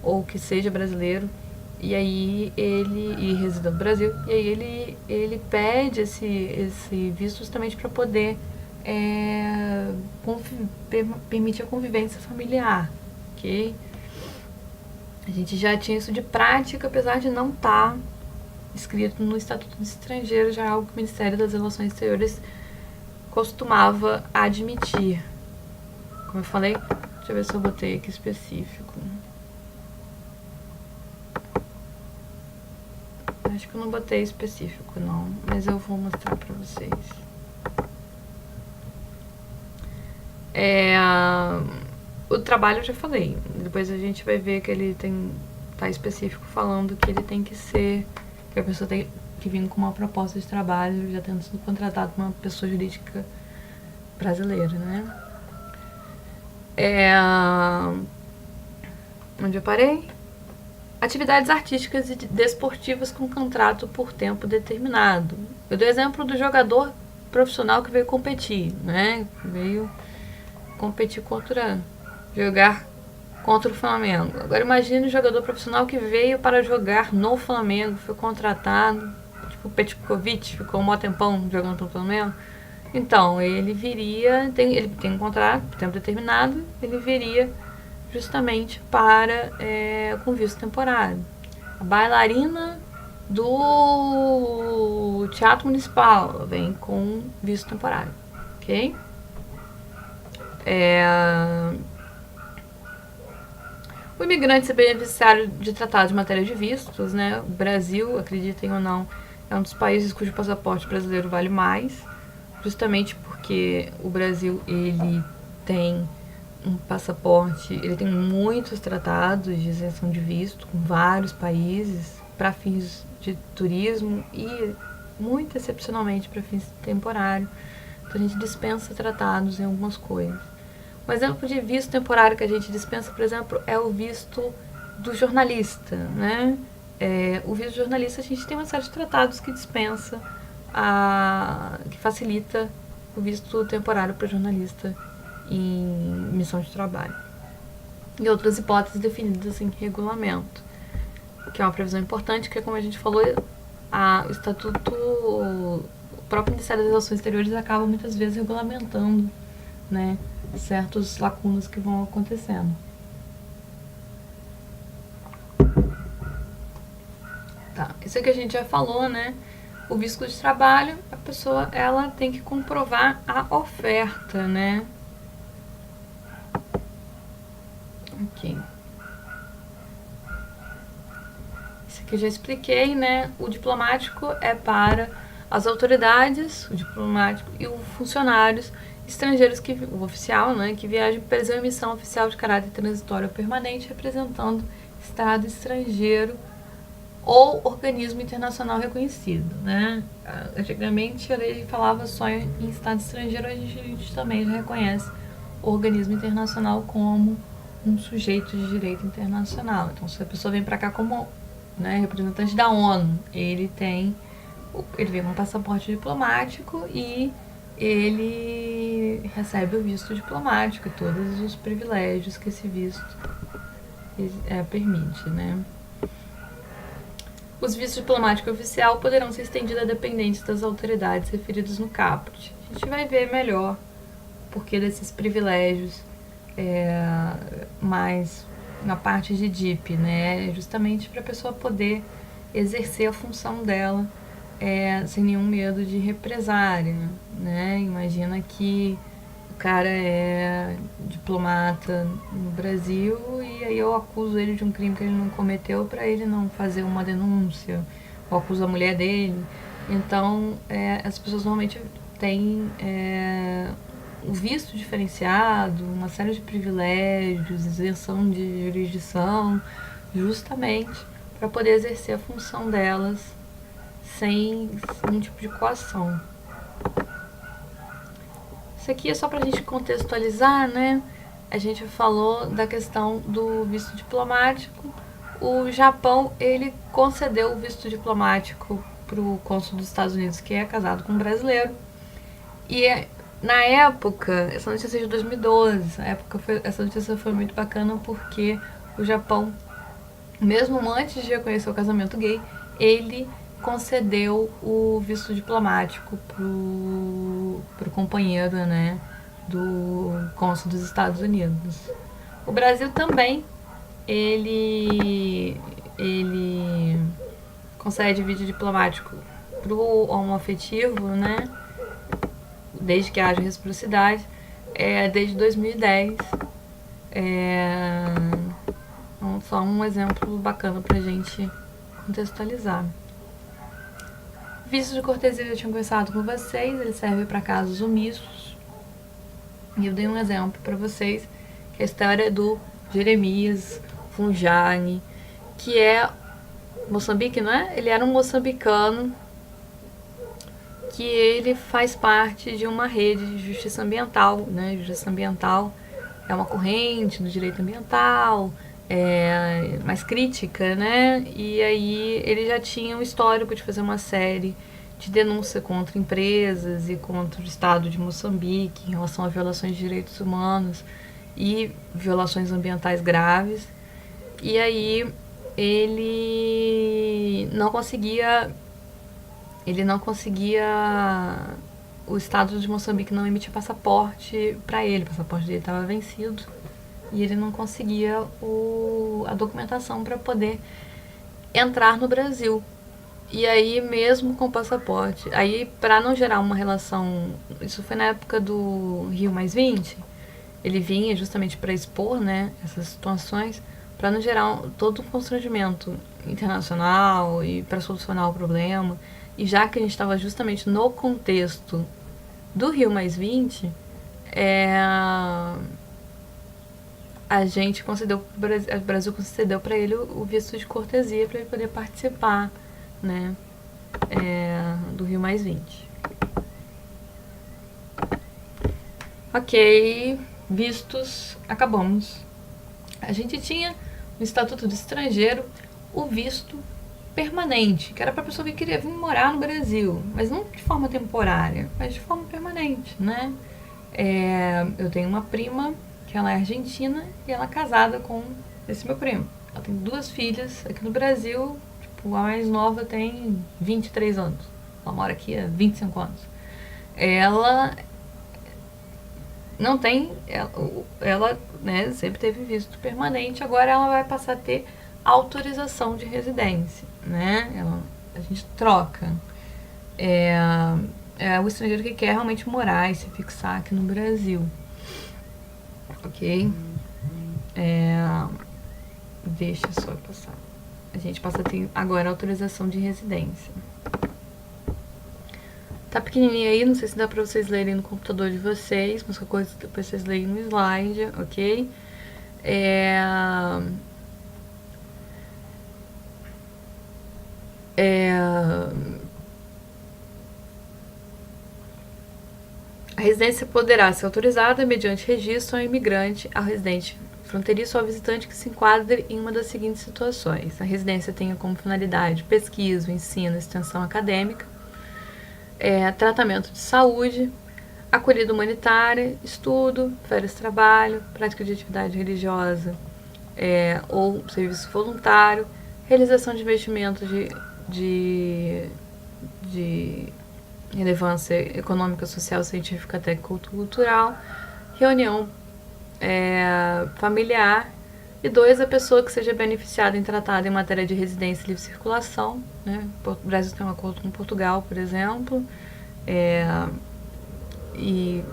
ou que seja brasileiro, e aí ele resida no Brasil, e aí ele pede esse visto justamente para poder permitir a convivência familiar, ok? A gente já tinha isso de prática, apesar de não estar escrito no Estatuto do Estrangeiro, já é algo que o Ministério das Relações Exteriores costumava admitir. Como eu falei, deixa eu ver se eu botei aqui específico. Acho que eu não botei específico não, mas eu vou mostrar pra vocês. O trabalho eu já falei, depois a gente vai ver que ele tá específico falando que ele tem que ser, que a pessoa tem que vir com uma proposta de trabalho já tendo sido contratado por uma pessoa jurídica brasileira, né? Onde eu parei? Atividades artísticas e desportivas com contrato por tempo determinado. Eu dei o exemplo do jogador profissional que veio competir, né? Veio competir jogar contra o Flamengo. Agora imagine um jogador profissional que veio para jogar no Flamengo, foi contratado, tipo o Petkovic, ficou um maior tempão jogando pelo Flamengo. Então, ele viria, ele tem um contrato por tempo determinado, ele viria justamente para com visto temporário. A bailarina do Teatro Municipal vem com visto temporário, ok? O imigrante é beneficiário de tratado de matéria de vistos, né? O Brasil, acreditem ou não, é um dos países cujo passaporte brasileiro vale mais, justamente porque o Brasil ele tem um passaporte, ele tem muitos tratados de isenção de visto com vários países para fins de turismo e muito excepcionalmente para fins temporários. Então a gente dispensa tratados em algumas coisas. Um exemplo de visto temporário que a gente dispensa, por exemplo, é o visto do jornalista, né? O visto do jornalista a gente tem uma série de tratados que dispensa, que facilita o visto temporário para jornalista em missão de trabalho. E outras hipóteses definidas em regulamento, que é uma previsão importante, que é como a gente falou, o estatuto, o próprio Ministério das Relações Exteriores acaba muitas vezes regulamentando, né, certas lacunas que vão acontecendo. Tá, isso aqui a gente já falou, né? O visto de trabalho, a pessoa ela tem que comprovar a oferta, né? Ok. Isso aqui eu já expliquei, né? O diplomático é para as autoridades, o diplomático e os funcionários estrangeiros, o oficial, né, que viajam para fazer uma missão oficial de caráter transitório ou permanente, representando Estado estrangeiro ou organismo internacional reconhecido, né? Antigamente a lei falava só em Estado estrangeiro, hoje a gente também já reconhece o organismo internacional como um sujeito de direito internacional. Então, se a pessoa vem para cá como, né, representante da ONU, ele vem com um passaporte diplomático e ele recebe o visto diplomático e todos os privilégios que esse visto permite, né? Os vistos diplomático e oficial poderão ser estendidos a dependentes das autoridades referidas no caput. A gente vai ver melhor o porquê desses privilégios mais na parte de DIP, né? Justamente para a pessoa poder exercer a função dela sem nenhum medo de represária, né? Imagina que o cara é diplomata no Brasil e aí eu acuso ele de um crime que ele não cometeu para ele não fazer uma denúncia, ou acuso a mulher dele. Então, as pessoas normalmente têm o visto diferenciado, uma série de privilégios, isenção de jurisdição, justamente para poder exercer a função delas sem nenhum tipo de coação. Isso aqui é só para a gente contextualizar, né? A gente falou da questão do visto diplomático. O Japão, ele concedeu o visto diplomático para o cônsul dos Estados Unidos, que é casado com um brasileiro. E na época, essa notícia é de 2012, essa notícia foi muito bacana porque o Japão, mesmo antes de reconhecer o casamento gay, ele concedeu o visto diplomático pro companheiro, né, do cônsul dos Estados Unidos. O Brasil também, ele concede visto diplomático pro homoafetivo, né, desde que haja reciprocidade, desde 2010. Só um exemplo bacana pra gente contextualizar. visto de cortesia eu tinha conversado com vocês, ele serve para casos omissos. E eu dei um exemplo para vocês, que é a história do Jeremias Funjani, que é Moçambique, não é? Ele era um moçambicano que ele faz parte de uma rede de justiça ambiental, né? Justiça ambiental é uma corrente no direito ambiental, mais crítica, né? E aí ele já tinha um histórico de fazer uma série de denúncia contra empresas e contra o Estado de Moçambique em relação a violações de direitos humanos e violações ambientais graves. E aí ele não conseguia, o Estado de Moçambique não emitia passaporte para ele, o passaporte dele estava vencido e ele não conseguia a documentação para poder entrar no Brasil. E aí, mesmo com o passaporte, aí para não gerar uma relação, isso foi na época do Rio Mais 20, ele vinha justamente para expor, né, essas situações, para não gerar todo um constrangimento internacional e para solucionar o problema. E já que a gente estava justamente no contexto do Rio Mais 20, a gente concedeu, o Brasil concedeu para ele o visto de cortesia para ele poder participar, né, do Rio Mais 20. Ok, vistos, acabamos. A gente tinha no Estatuto do Estrangeiro o visto permanente, que era para a pessoa que queria vir morar no Brasil, mas não de forma temporária, mas de forma permanente, né? Eu tenho uma prima que ela é argentina e ela é casada com esse meu primo. Ela tem 2 filhas aqui no Brasil, tipo, a mais nova tem 23 anos. Ela mora aqui há 25 anos. Ela não tem, ela né, sempre teve visto permanente, agora ela vai passar a ter autorização de residência, né? A gente troca. É o estrangeiro que quer realmente morar e se fixar aqui no Brasil. Ok? Deixa só passar. A gente passa a ter agora autorização de residência. Tá pequenininho aí, não sei se dá pra vocês lerem no computador de vocês, mas qualquer coisa depois vocês leem no slide, ok? A residência poderá ser autorizada mediante registro ao imigrante, ao residente fronteiriço ou ao visitante que se enquadre em uma das seguintes situações. A residência tenha como finalidade pesquisa, ensino, extensão acadêmica, tratamento de saúde, acolhida humanitária, estudo, férias de trabalho, prática de atividade religiosa ou serviço voluntário, realização de investimentos de relevância econômica, social, científica, técnica, cultural, reunião familiar, e 2, a pessoa que seja beneficiada em tratado em matéria de residência e livre circulação, né? O Brasil tem um acordo com Portugal, por exemplo, e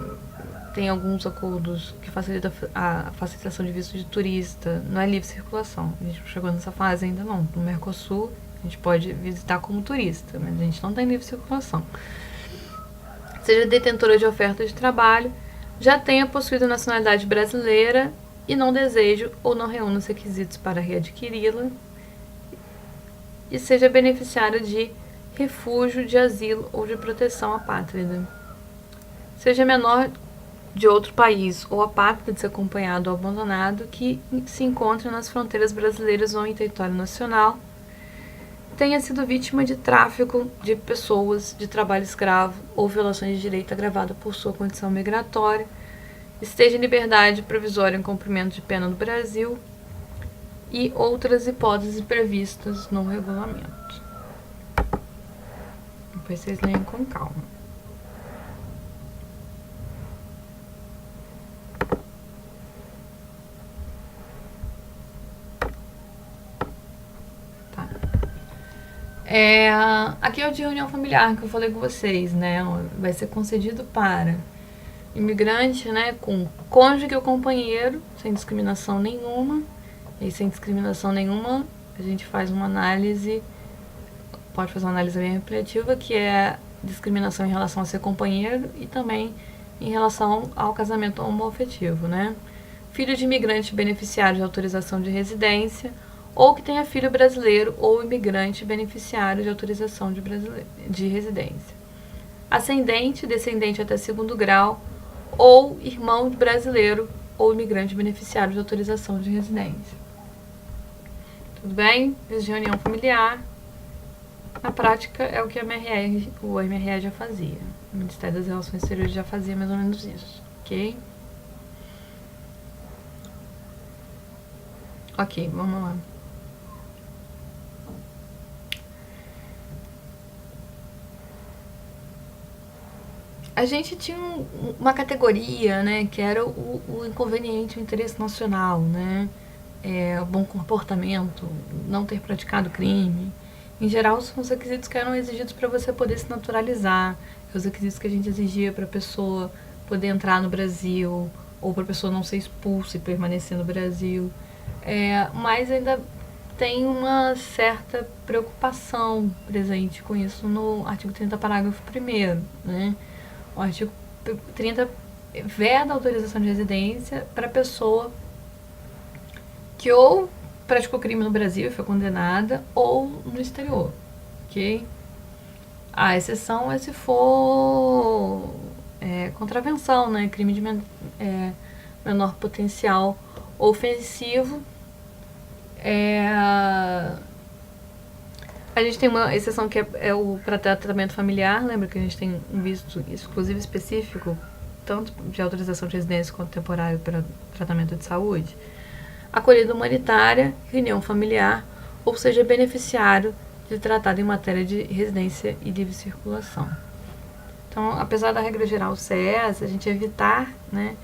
tem alguns acordos que facilitam a facilitação de visto de turista, não é livre circulação, a gente não chegou nessa fase ainda não. No Mercosul a gente pode visitar como turista, mas a gente não tem livre circulação. Seja detentora de oferta de trabalho, já tenha possuído nacionalidade brasileira e não desejo ou não reúna os requisitos para readquiri-la, e seja beneficiária de refúgio, de asilo ou de proteção apátrida. Seja menor de outro país ou apátrida desacompanhado ou abandonado que se encontre nas fronteiras brasileiras ou em território nacional, tenha sido vítima de tráfico de pessoas, de trabalho escravo ou violações de direito agravada por sua condição migratória, esteja em liberdade provisória em cumprimento de pena no Brasil e outras hipóteses previstas no regulamento. Depois vocês leiam com calma. Aqui é o de reunião familiar que eu falei com vocês, né? Vai ser concedido para imigrante, né, com cônjuge ou companheiro, sem discriminação nenhuma. E sem discriminação nenhuma, a gente faz uma análise pode fazer uma análise bem ampliativa, que é discriminação em relação a ser companheiro e também em relação ao casamento homoafetivo, né? Filho de imigrante beneficiário de autorização de residência, ou que tenha filho brasileiro ou imigrante beneficiário de autorização de residência. Ascendente, descendente até segundo grau, ou irmão brasileiro ou imigrante beneficiário de autorização de residência. Tudo bem? Visto de reunião familiar. Na prática, é o que o MRE já fazia. O Ministério das Relações Exteriores já fazia mais ou menos isso, ok? Ok, vamos lá. A gente tinha uma categoria, né, que era o inconveniente, o interesse nacional, né? O bom comportamento, não ter praticado crime. Em geral, são os requisitos que eram exigidos para você poder se naturalizar, os requisitos que a gente exigia para a pessoa poder entrar no Brasil, ou para a pessoa não ser expulsa e permanecer no Brasil. Mas ainda tem uma certa preocupação presente com isso no artigo 30, parágrafo 1º, né? O artigo 30 veda a autorização de residência para a pessoa que ou praticou crime no Brasil e foi condenada, ou no exterior, ok? A exceção é se for contravenção, né? Crime de menor potencial ofensivo. A gente tem uma exceção que é o para tratamento familiar. Lembra que a gente tem um visto exclusivo específico, tanto de autorização de residência quanto temporário para tratamento de saúde? Acolhida humanitária, reunião familiar, ou seja, beneficiário de tratado em matéria de residência e livre circulação. Então, apesar da regra geral ser essa, a gente evitar, né,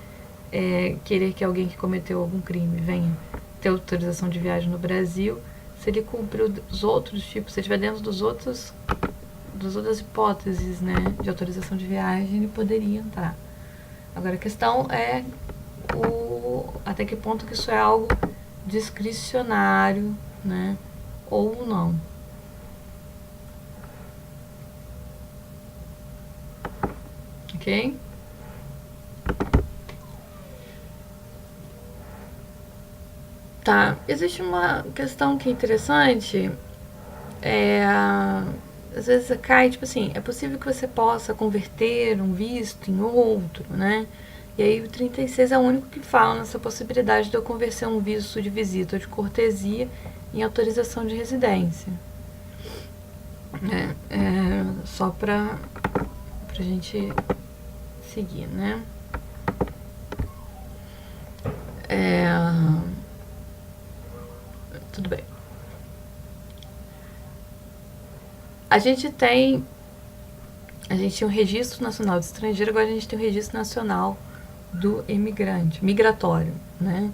querer que alguém que cometeu algum crime venha ter autorização de viagem no Brasil, se ele cumpriu os outros tipos, se estiver dentro das outras hipóteses, né, de autorização de viagem, ele poderia entrar. Agora, a questão é até que ponto que isso é algo discricionário, né, ou não. Ok? Tá, existe uma questão que é interessante, às vezes cai, tipo assim, é possível que você possa converter um visto em outro, né? E aí o 36 é o único que fala nessa possibilidade de eu converter um visto de visita ou de cortesia em autorização de residência. Só pra gente seguir, né? Tudo bem. A gente tinha um registro nacional de estrangeiro, agora a gente tem o registro nacional do imigrante, migratório, né?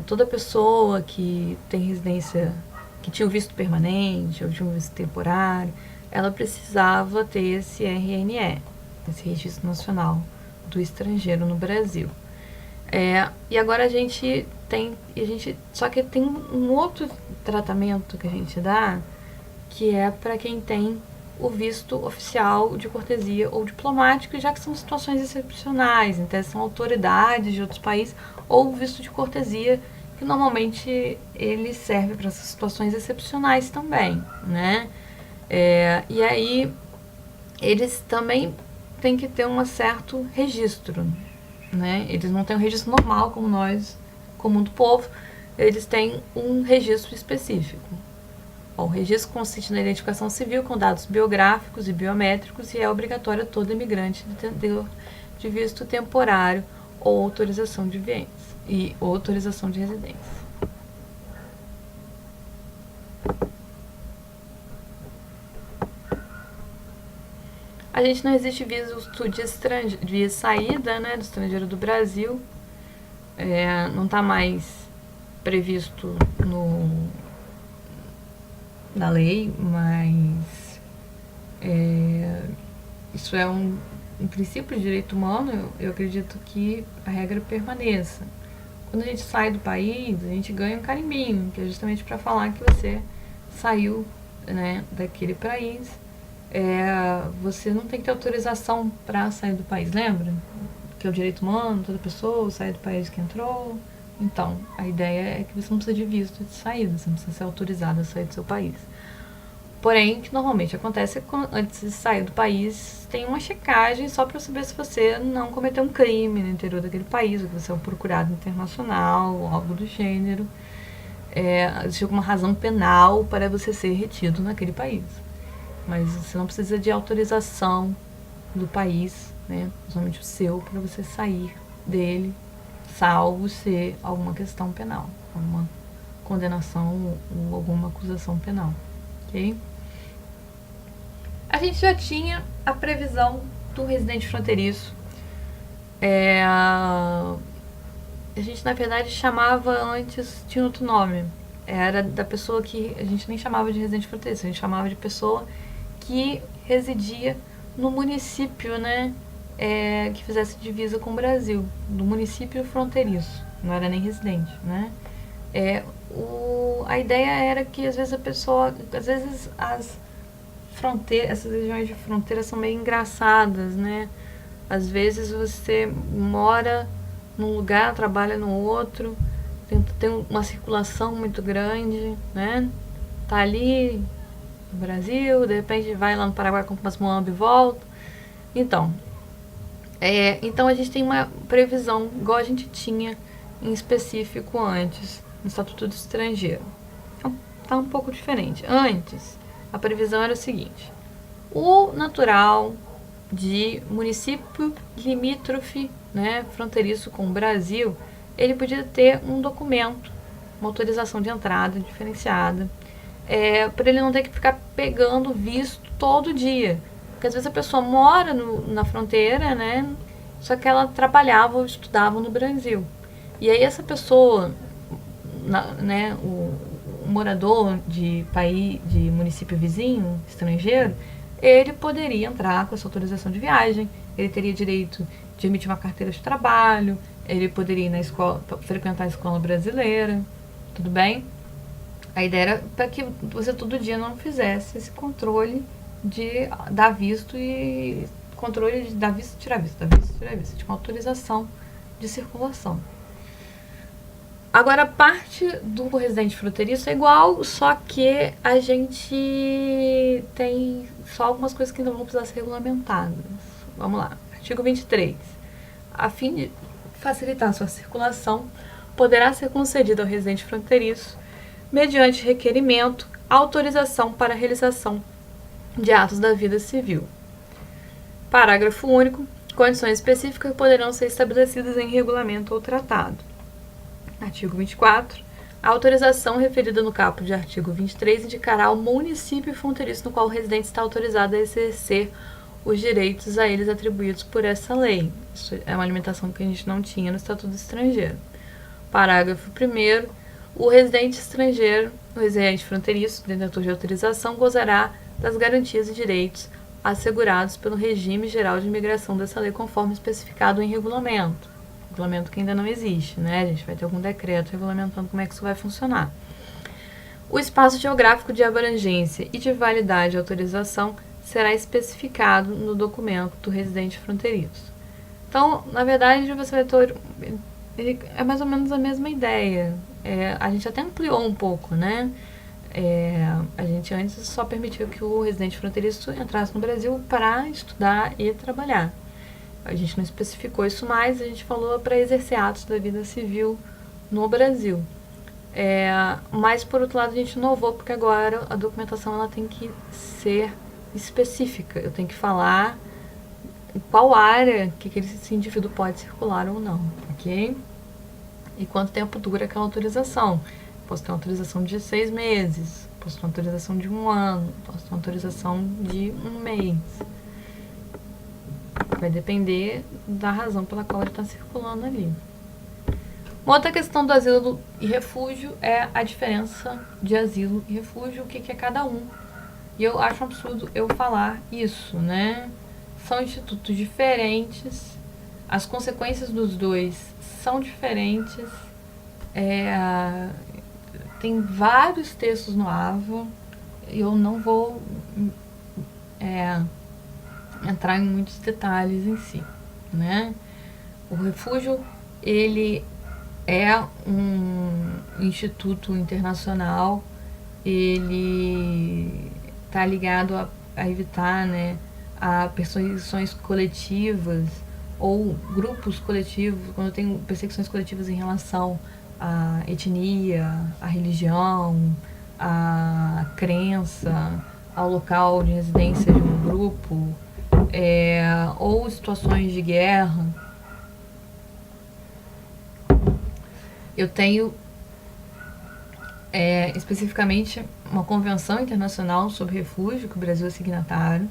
Toda pessoa que tem residência, que tinha um visto permanente ou tinha um visto temporário, ela precisava ter esse RNE, esse registro nacional do estrangeiro no Brasil. E agora só que tem um outro tratamento que a gente dá, que é para quem tem o visto oficial de cortesia ou diplomático, já que são situações excepcionais, então são autoridades de outros países, ou o visto de cortesia, que normalmente ele serve para essas situações excepcionais também, né? E aí eles também têm que ter um certo registro, né? Eles não têm um registro normal como nós, comum do povo, eles têm um registro específico. O registro consiste na identificação civil com dados biográficos e biométricos e é obrigatório a todo imigrante de visto temporário ou autorização de residência. A gente não existe visto de saída, né, do estrangeiro do Brasil. Não está mais previsto na lei, mas isso é um princípio de direito humano. Eu acredito que a regra permaneça. Quando a gente sai do país, a gente ganha um carimbinho, que é justamente para falar que você saiu né, daquele país, você não tem que ter autorização para sair do país, lembra? Que é o direito humano, toda pessoa sair do país que entrou. Então, a ideia é que você não precisa de visto de saída, você não precisa ser autorizado a sair do seu país. Porém, o que normalmente acontece é que antes de sair do país, tem uma checagem só para saber se você não cometeu um crime no interior daquele país, ou que você é um procurado internacional, ou algo do gênero. Existe alguma razão penal para você ser retido naquele país. Mas você não precisa de autorização do país, né, somente o seu, para você sair dele, salvo ser alguma questão penal, alguma condenação ou alguma acusação penal, ok? A gente já tinha a previsão do residente fronteiriço. A gente, na verdade, chamava antes, tinha outro nome. Era da pessoa que a gente nem chamava de residente fronteiriço, a gente chamava de pessoa que residia no município, né, que fizesse divisa com o Brasil, do município fronteiriço, não era nem residente, né? A ideia era que às vezes as fronteiras, essas regiões de fronteira são meio engraçadas, né? Às vezes você mora num lugar, trabalha no outro, tem uma circulação muito grande, né? Tá ali no Brasil, de repente vai lá no Paraguai, compra umas muamba e volta. Então, então a gente tem uma previsão, igual a gente tinha em específico antes, no Estatuto do Estrangeiro. Então, tá um pouco diferente. Antes, a previsão era o seguinte: o natural de município limítrofe, né, fronteiriço com o Brasil, ele podia ter um documento, uma autorização de entrada diferenciada, para ele não ter que ficar pegando visto todo dia. Porque às vezes a pessoa mora na fronteira, né, só que ela trabalhava ou estudava no Brasil. E aí essa pessoa, né, o morador de país, de município vizinho, estrangeiro, ele poderia entrar com essa autorização de viagem, ele teria direito de emitir uma carteira de trabalho, ele poderia ir na escola, frequentar a escola brasileira, tudo bem? A ideia era para que você todo dia não fizesse esse controle de dar visto e controle de dar visto, tirar visto, dar visto, tirar visto, de uma autorização de circulação. Agora, a parte do residente fronteiriço é igual, só que a gente tem só algumas coisas que ainda vão precisar ser regulamentadas. Vamos lá. Artigo 23. A fim de facilitar a sua circulação, poderá ser concedida ao residente fronteiriço, mediante requerimento, autorização para a realização de atos da vida civil. Parágrafo único. Condições específicas poderão ser estabelecidas em regulamento ou tratado. Artigo 24. A autorização referida no caput de artigo 23 indicará o município fronteiriço no qual o residente está autorizado a exercer os direitos a eles atribuídos por essa lei. Isso é uma limitação que a gente não tinha no Estatuto do Estrangeiro. Parágrafo 1º. O residente estrangeiro, o residente fronteiriço, detentor de autorização, gozará das garantias e direitos assegurados pelo regime geral de imigração dessa lei, conforme especificado em regulamento que ainda não existe, né? A gente vai ter algum decreto regulamentando como é que isso vai funcionar. O espaço geográfico de abrangência e de validade de autorização será especificado no documento do residente fronteiriço. Então, na verdade, você vai ter... é mais ou menos a mesma ideia. A gente até ampliou um pouco, né? A gente antes só permitiu que o residente fronteiriço entrasse no Brasil para estudar e trabalhar. A gente não especificou isso mais, a gente falou para exercer atos da vida civil no Brasil. Mas, por outro lado, a gente inovou, porque agora a documentação ela tem que ser específica. Eu tenho que falar em qual área que esse indivíduo pode circular ou não, ok? E quanto tempo dura aquela autorização. Posso ter uma autorização de 6 meses, posso ter uma autorização de 1 ano, posso ter uma autorização de 1 mês. Vai depender da razão pela qual ele está circulando ali. Uma outra questão do asilo e refúgio é a diferença de asilo e refúgio, o que é cada um. E eu acho um absurdo eu falar isso, né? São institutos diferentes, as consequências dos dois são diferentes. Tem vários textos no AVA, eu não vou entrar em muitos detalhes em si, né? O refúgio, ele é um instituto internacional, ele está ligado a evitar, né, a perseguições coletivas ou grupos coletivos, quando tem perseguições coletivas em relação à etnia, à religião, à crença, ao local de residência de um grupo, ou situações de guerra. Eu tenho especificamente uma convenção internacional sobre refúgio, que o Brasil é signatário,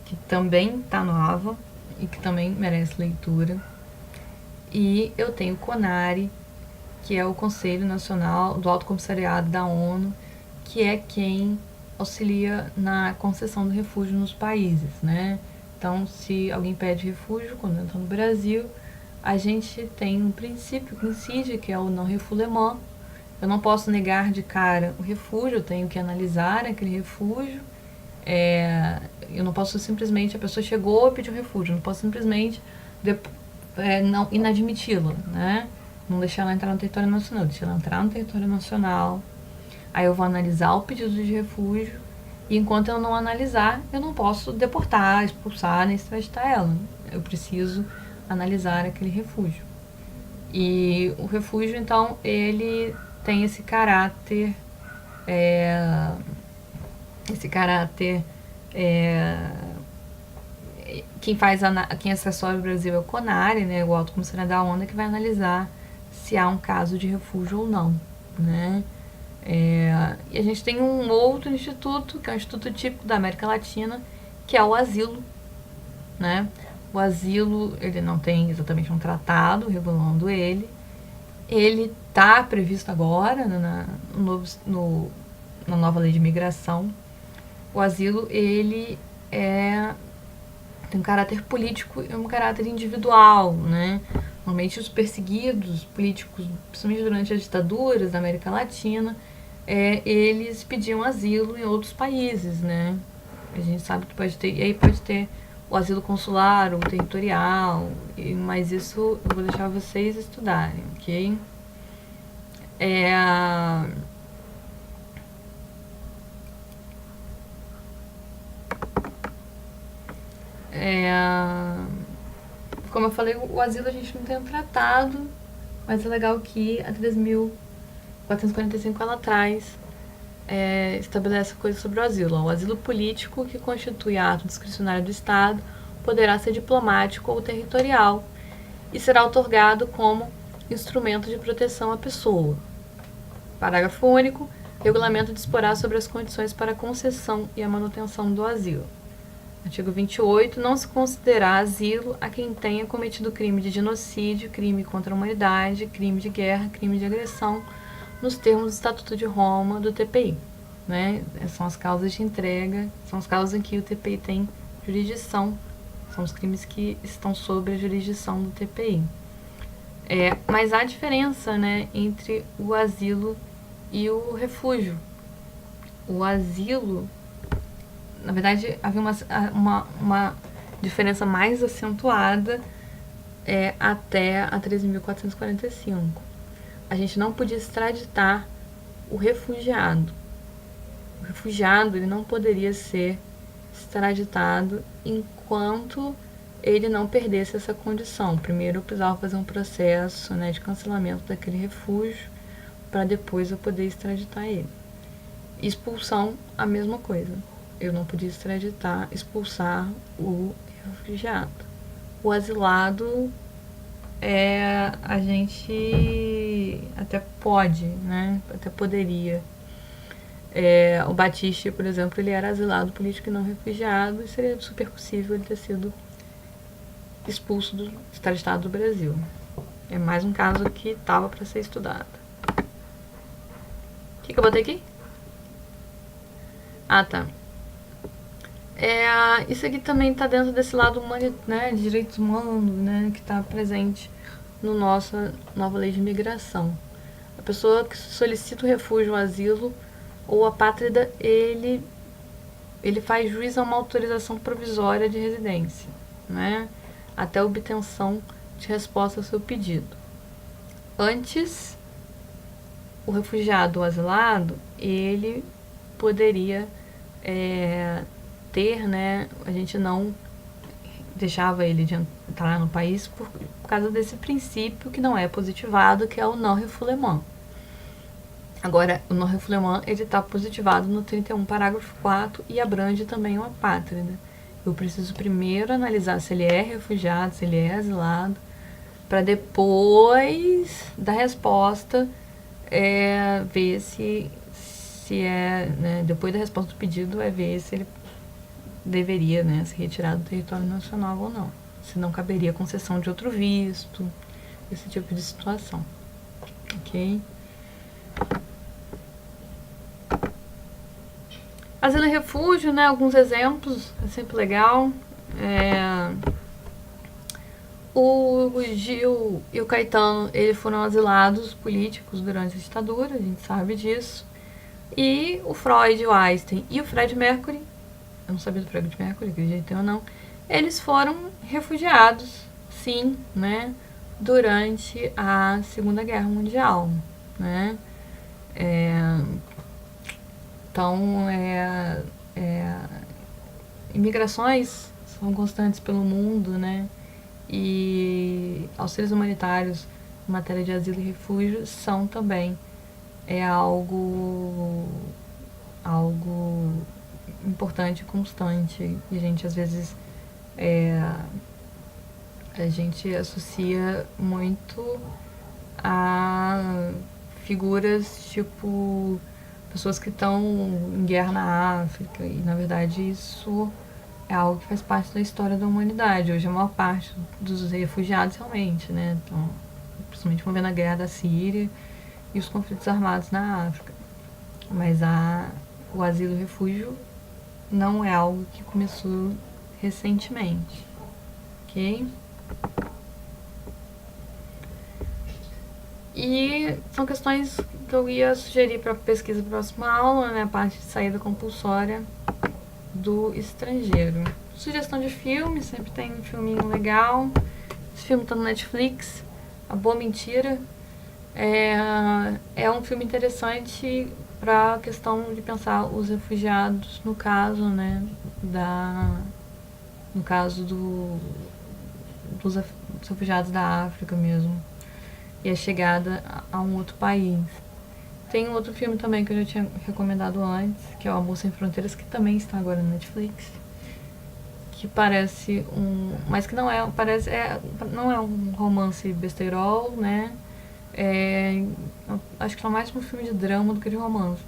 que também está nova e que também merece leitura. E eu tenho o CONARE, que é o Conselho Nacional do Alto Comissariado da ONU, que é quem auxilia na concessão do refúgio nos países, né? Então, se alguém pede refúgio quando entra no Brasil, a gente tem um princípio que incide, que é o non-refoulement. Eu não posso negar de cara o refúgio, eu tenho que analisar aquele refúgio. Eu não posso simplesmente, a pessoa chegou e pediu refúgio, eu não posso simplesmente não inadmiti-la, né? Não deixar ela entrar no território nacional, deixar ela entrar no território nacional. Aí eu vou analisar o pedido de refúgio e enquanto eu não analisar, eu não posso deportar, expulsar, nem extraditar ela. Eu preciso analisar aquele refúgio. E o refúgio, então, ele tem esse caráter, quem assessora o Brasil é o CONARE, né, o Alto Comissariado da ONU, que vai analisar se há um caso de refúgio ou não, né? E a gente tem um outro instituto, que é um instituto típico da América Latina, que é o asilo, né? O asilo, ele não tem exatamente um tratado regulando ele. Ele está previsto agora na nova lei de imigração. O asilo, ele tem um caráter político e um caráter individual, né? Normalmente os perseguidos políticos, principalmente durante as ditaduras da América Latina, eles pediam asilo em outros países, né? A gente sabe que pode ter, e aí pode ter o asilo consular ou territorial, mas isso eu vou deixar vocês estudarem, ok? Como eu falei, o asilo a gente não tem um tratado, mas é legal que a 3.445 ela traz, estabelece coisas sobre o asilo. O asilo político, que constitui ato discricionário do Estado, poderá ser diplomático ou territorial e será otorgado como instrumento de proteção à pessoa. Parágrafo único. Regulamento disporá sobre as condições para a concessão e a manutenção do asilo. Artigo 28. Não se considerará asilo a quem tenha cometido crime de genocídio, crime contra a humanidade, crime de guerra, crime de agressão, nos termos do Estatuto de Roma do TPI. Né? São as causas de entrega, são as causas em que o TPI tem jurisdição, são os crimes que estão sob a jurisdição do TPI. Mas há diferença, né, entre o asilo e o refúgio. O asilo, na verdade, havia uma diferença mais acentuada até a 3.445. A gente não podia extraditar o refugiado. O refugiado, ele não poderia ser extraditado enquanto ele não perdesse essa condição. Primeiro eu precisava fazer um processo, né, de cancelamento daquele refúgio para depois eu poder extraditar ele. Expulsão, a mesma coisa. Eu não podia expulsar o refugiado. O asilado, a gente até pode, né? Até poderia. O Batiste, por exemplo, ele era asilado político e não refugiado, e seria super possível ele ter sido expulso do Estado do Brasil. É mais um caso que estava para ser estudado. O que eu botei aqui? Ah, tá. Isso aqui também está dentro desse lado humano, né, de direitos humanos, né, que está presente no nossa nova lei de imigração. A pessoa que solicita o refúgio ou asilo ou apátrida, ele faz jus a uma autorização provisória de residência, né? Até a obtenção de resposta ao seu pedido. Antes, o refugiado ou asilado, ele poderia ter, né? A gente não deixava ele de entrar no país por causa desse princípio que não é positivado, que é o non-refoulement. Agora, o non-refoulement, ele está positivado no 31, parágrafo 4, e abrange também o apátrida. Eu preciso primeiro analisar se ele é refugiado, se ele é asilado, para depois da resposta ver se é, né, depois da resposta do pedido, ver se ele deveria, né, se retirar do território nacional ou não. Se não caberia concessão de outro visto, esse tipo de situação. Ok? Asilo e refúgio, né? Alguns exemplos, é sempre legal. O Gil e o Caetano, eles foram asilados políticos durante a ditadura, a gente sabe disso. E o Freud, o Einstein e o Fred Mercury, eu não sabia do Fred Mercury, acreditei ou não, eles foram refugiados, sim, né? Durante a Segunda Guerra Mundial, né? Então, imigrações são constantes pelo mundo, né? E auxílios humanitários em matéria de asilo e refúgio são também algo importante e constante. E a gente, às vezes, a gente associa muito a figuras tipo pessoas que estão em guerra na África, e na verdade isso é algo que faz parte da história da humanidade. Hoje a maior parte dos refugiados realmente, né, então, principalmente movendo a guerra da Síria e os conflitos armados na África. Mas o asilo e refúgio não é algo que começou recentemente, ok? E são questões que eu ia sugerir para pesquisa da próxima aula, né? A parte de saída compulsória do estrangeiro. Sugestão de filme, sempre tem um filminho legal. Esse filme tá no Netflix, A Boa Mentira. É um filme interessante para a questão de pensar os refugiados, no caso, né? No caso dos refugiados da África mesmo. E a chegada a um outro país. Tem um outro filme também que eu já tinha recomendado antes, que é O Amor Sem Fronteiras, que também está agora no Netflix. Que parece mas que não é. Não é um romance besteirol, né? Acho que é mais um filme de drama do que de romance.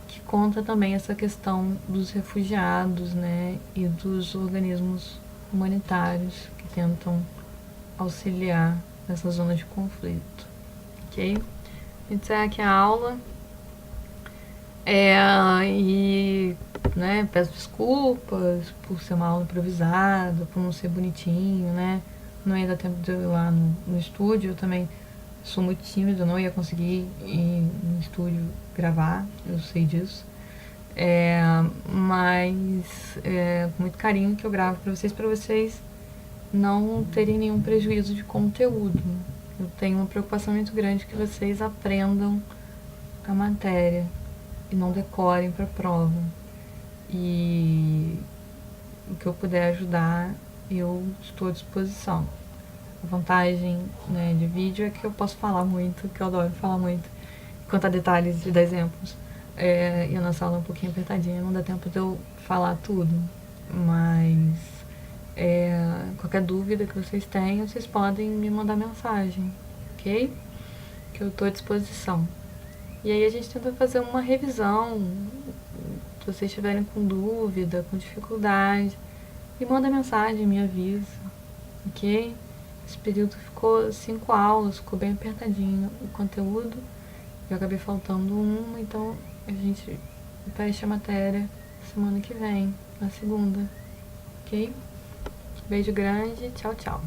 Que conta também essa questão dos refugiados, né? E dos organismos humanitários que tentam auxiliar nessa zona de conflito, ok? A gente encerra aqui a aula e, né, peço desculpas por ser uma aula improvisada, por não ser bonitinho, né? Não ia dar tempo de eu ir lá no estúdio, eu também sou muito tímida, não ia conseguir ir no estúdio gravar, eu sei disso. Mas com muito carinho que eu gravo para vocês não terem nenhum prejuízo de conteúdo. Eu tenho uma preocupação muito grande que vocês aprendam a matéria e não decorem para a prova. E o que eu puder ajudar, eu estou à disposição. A vantagem, né, de vídeo é que eu posso falar muito, que eu adoro falar muito, contar detalhes e dar exemplos. E a nossa aula é um pouquinho apertadinha, não dá tempo de eu falar tudo, mas qualquer dúvida que vocês tenham, vocês podem me mandar mensagem, ok? Que eu estou à disposição. E aí a gente tenta fazer uma revisão, se vocês estiverem com dúvida, com dificuldade, me manda mensagem, me avisa, ok? Esse período ficou 5 aulas, ficou bem apertadinho o conteúdo, eu acabei faltando uma, então a gente fecha a matéria semana que vem, na segunda, ok? Beijo grande, tchau, tchau.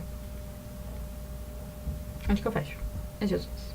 Onde que eu fecho? É Jesus.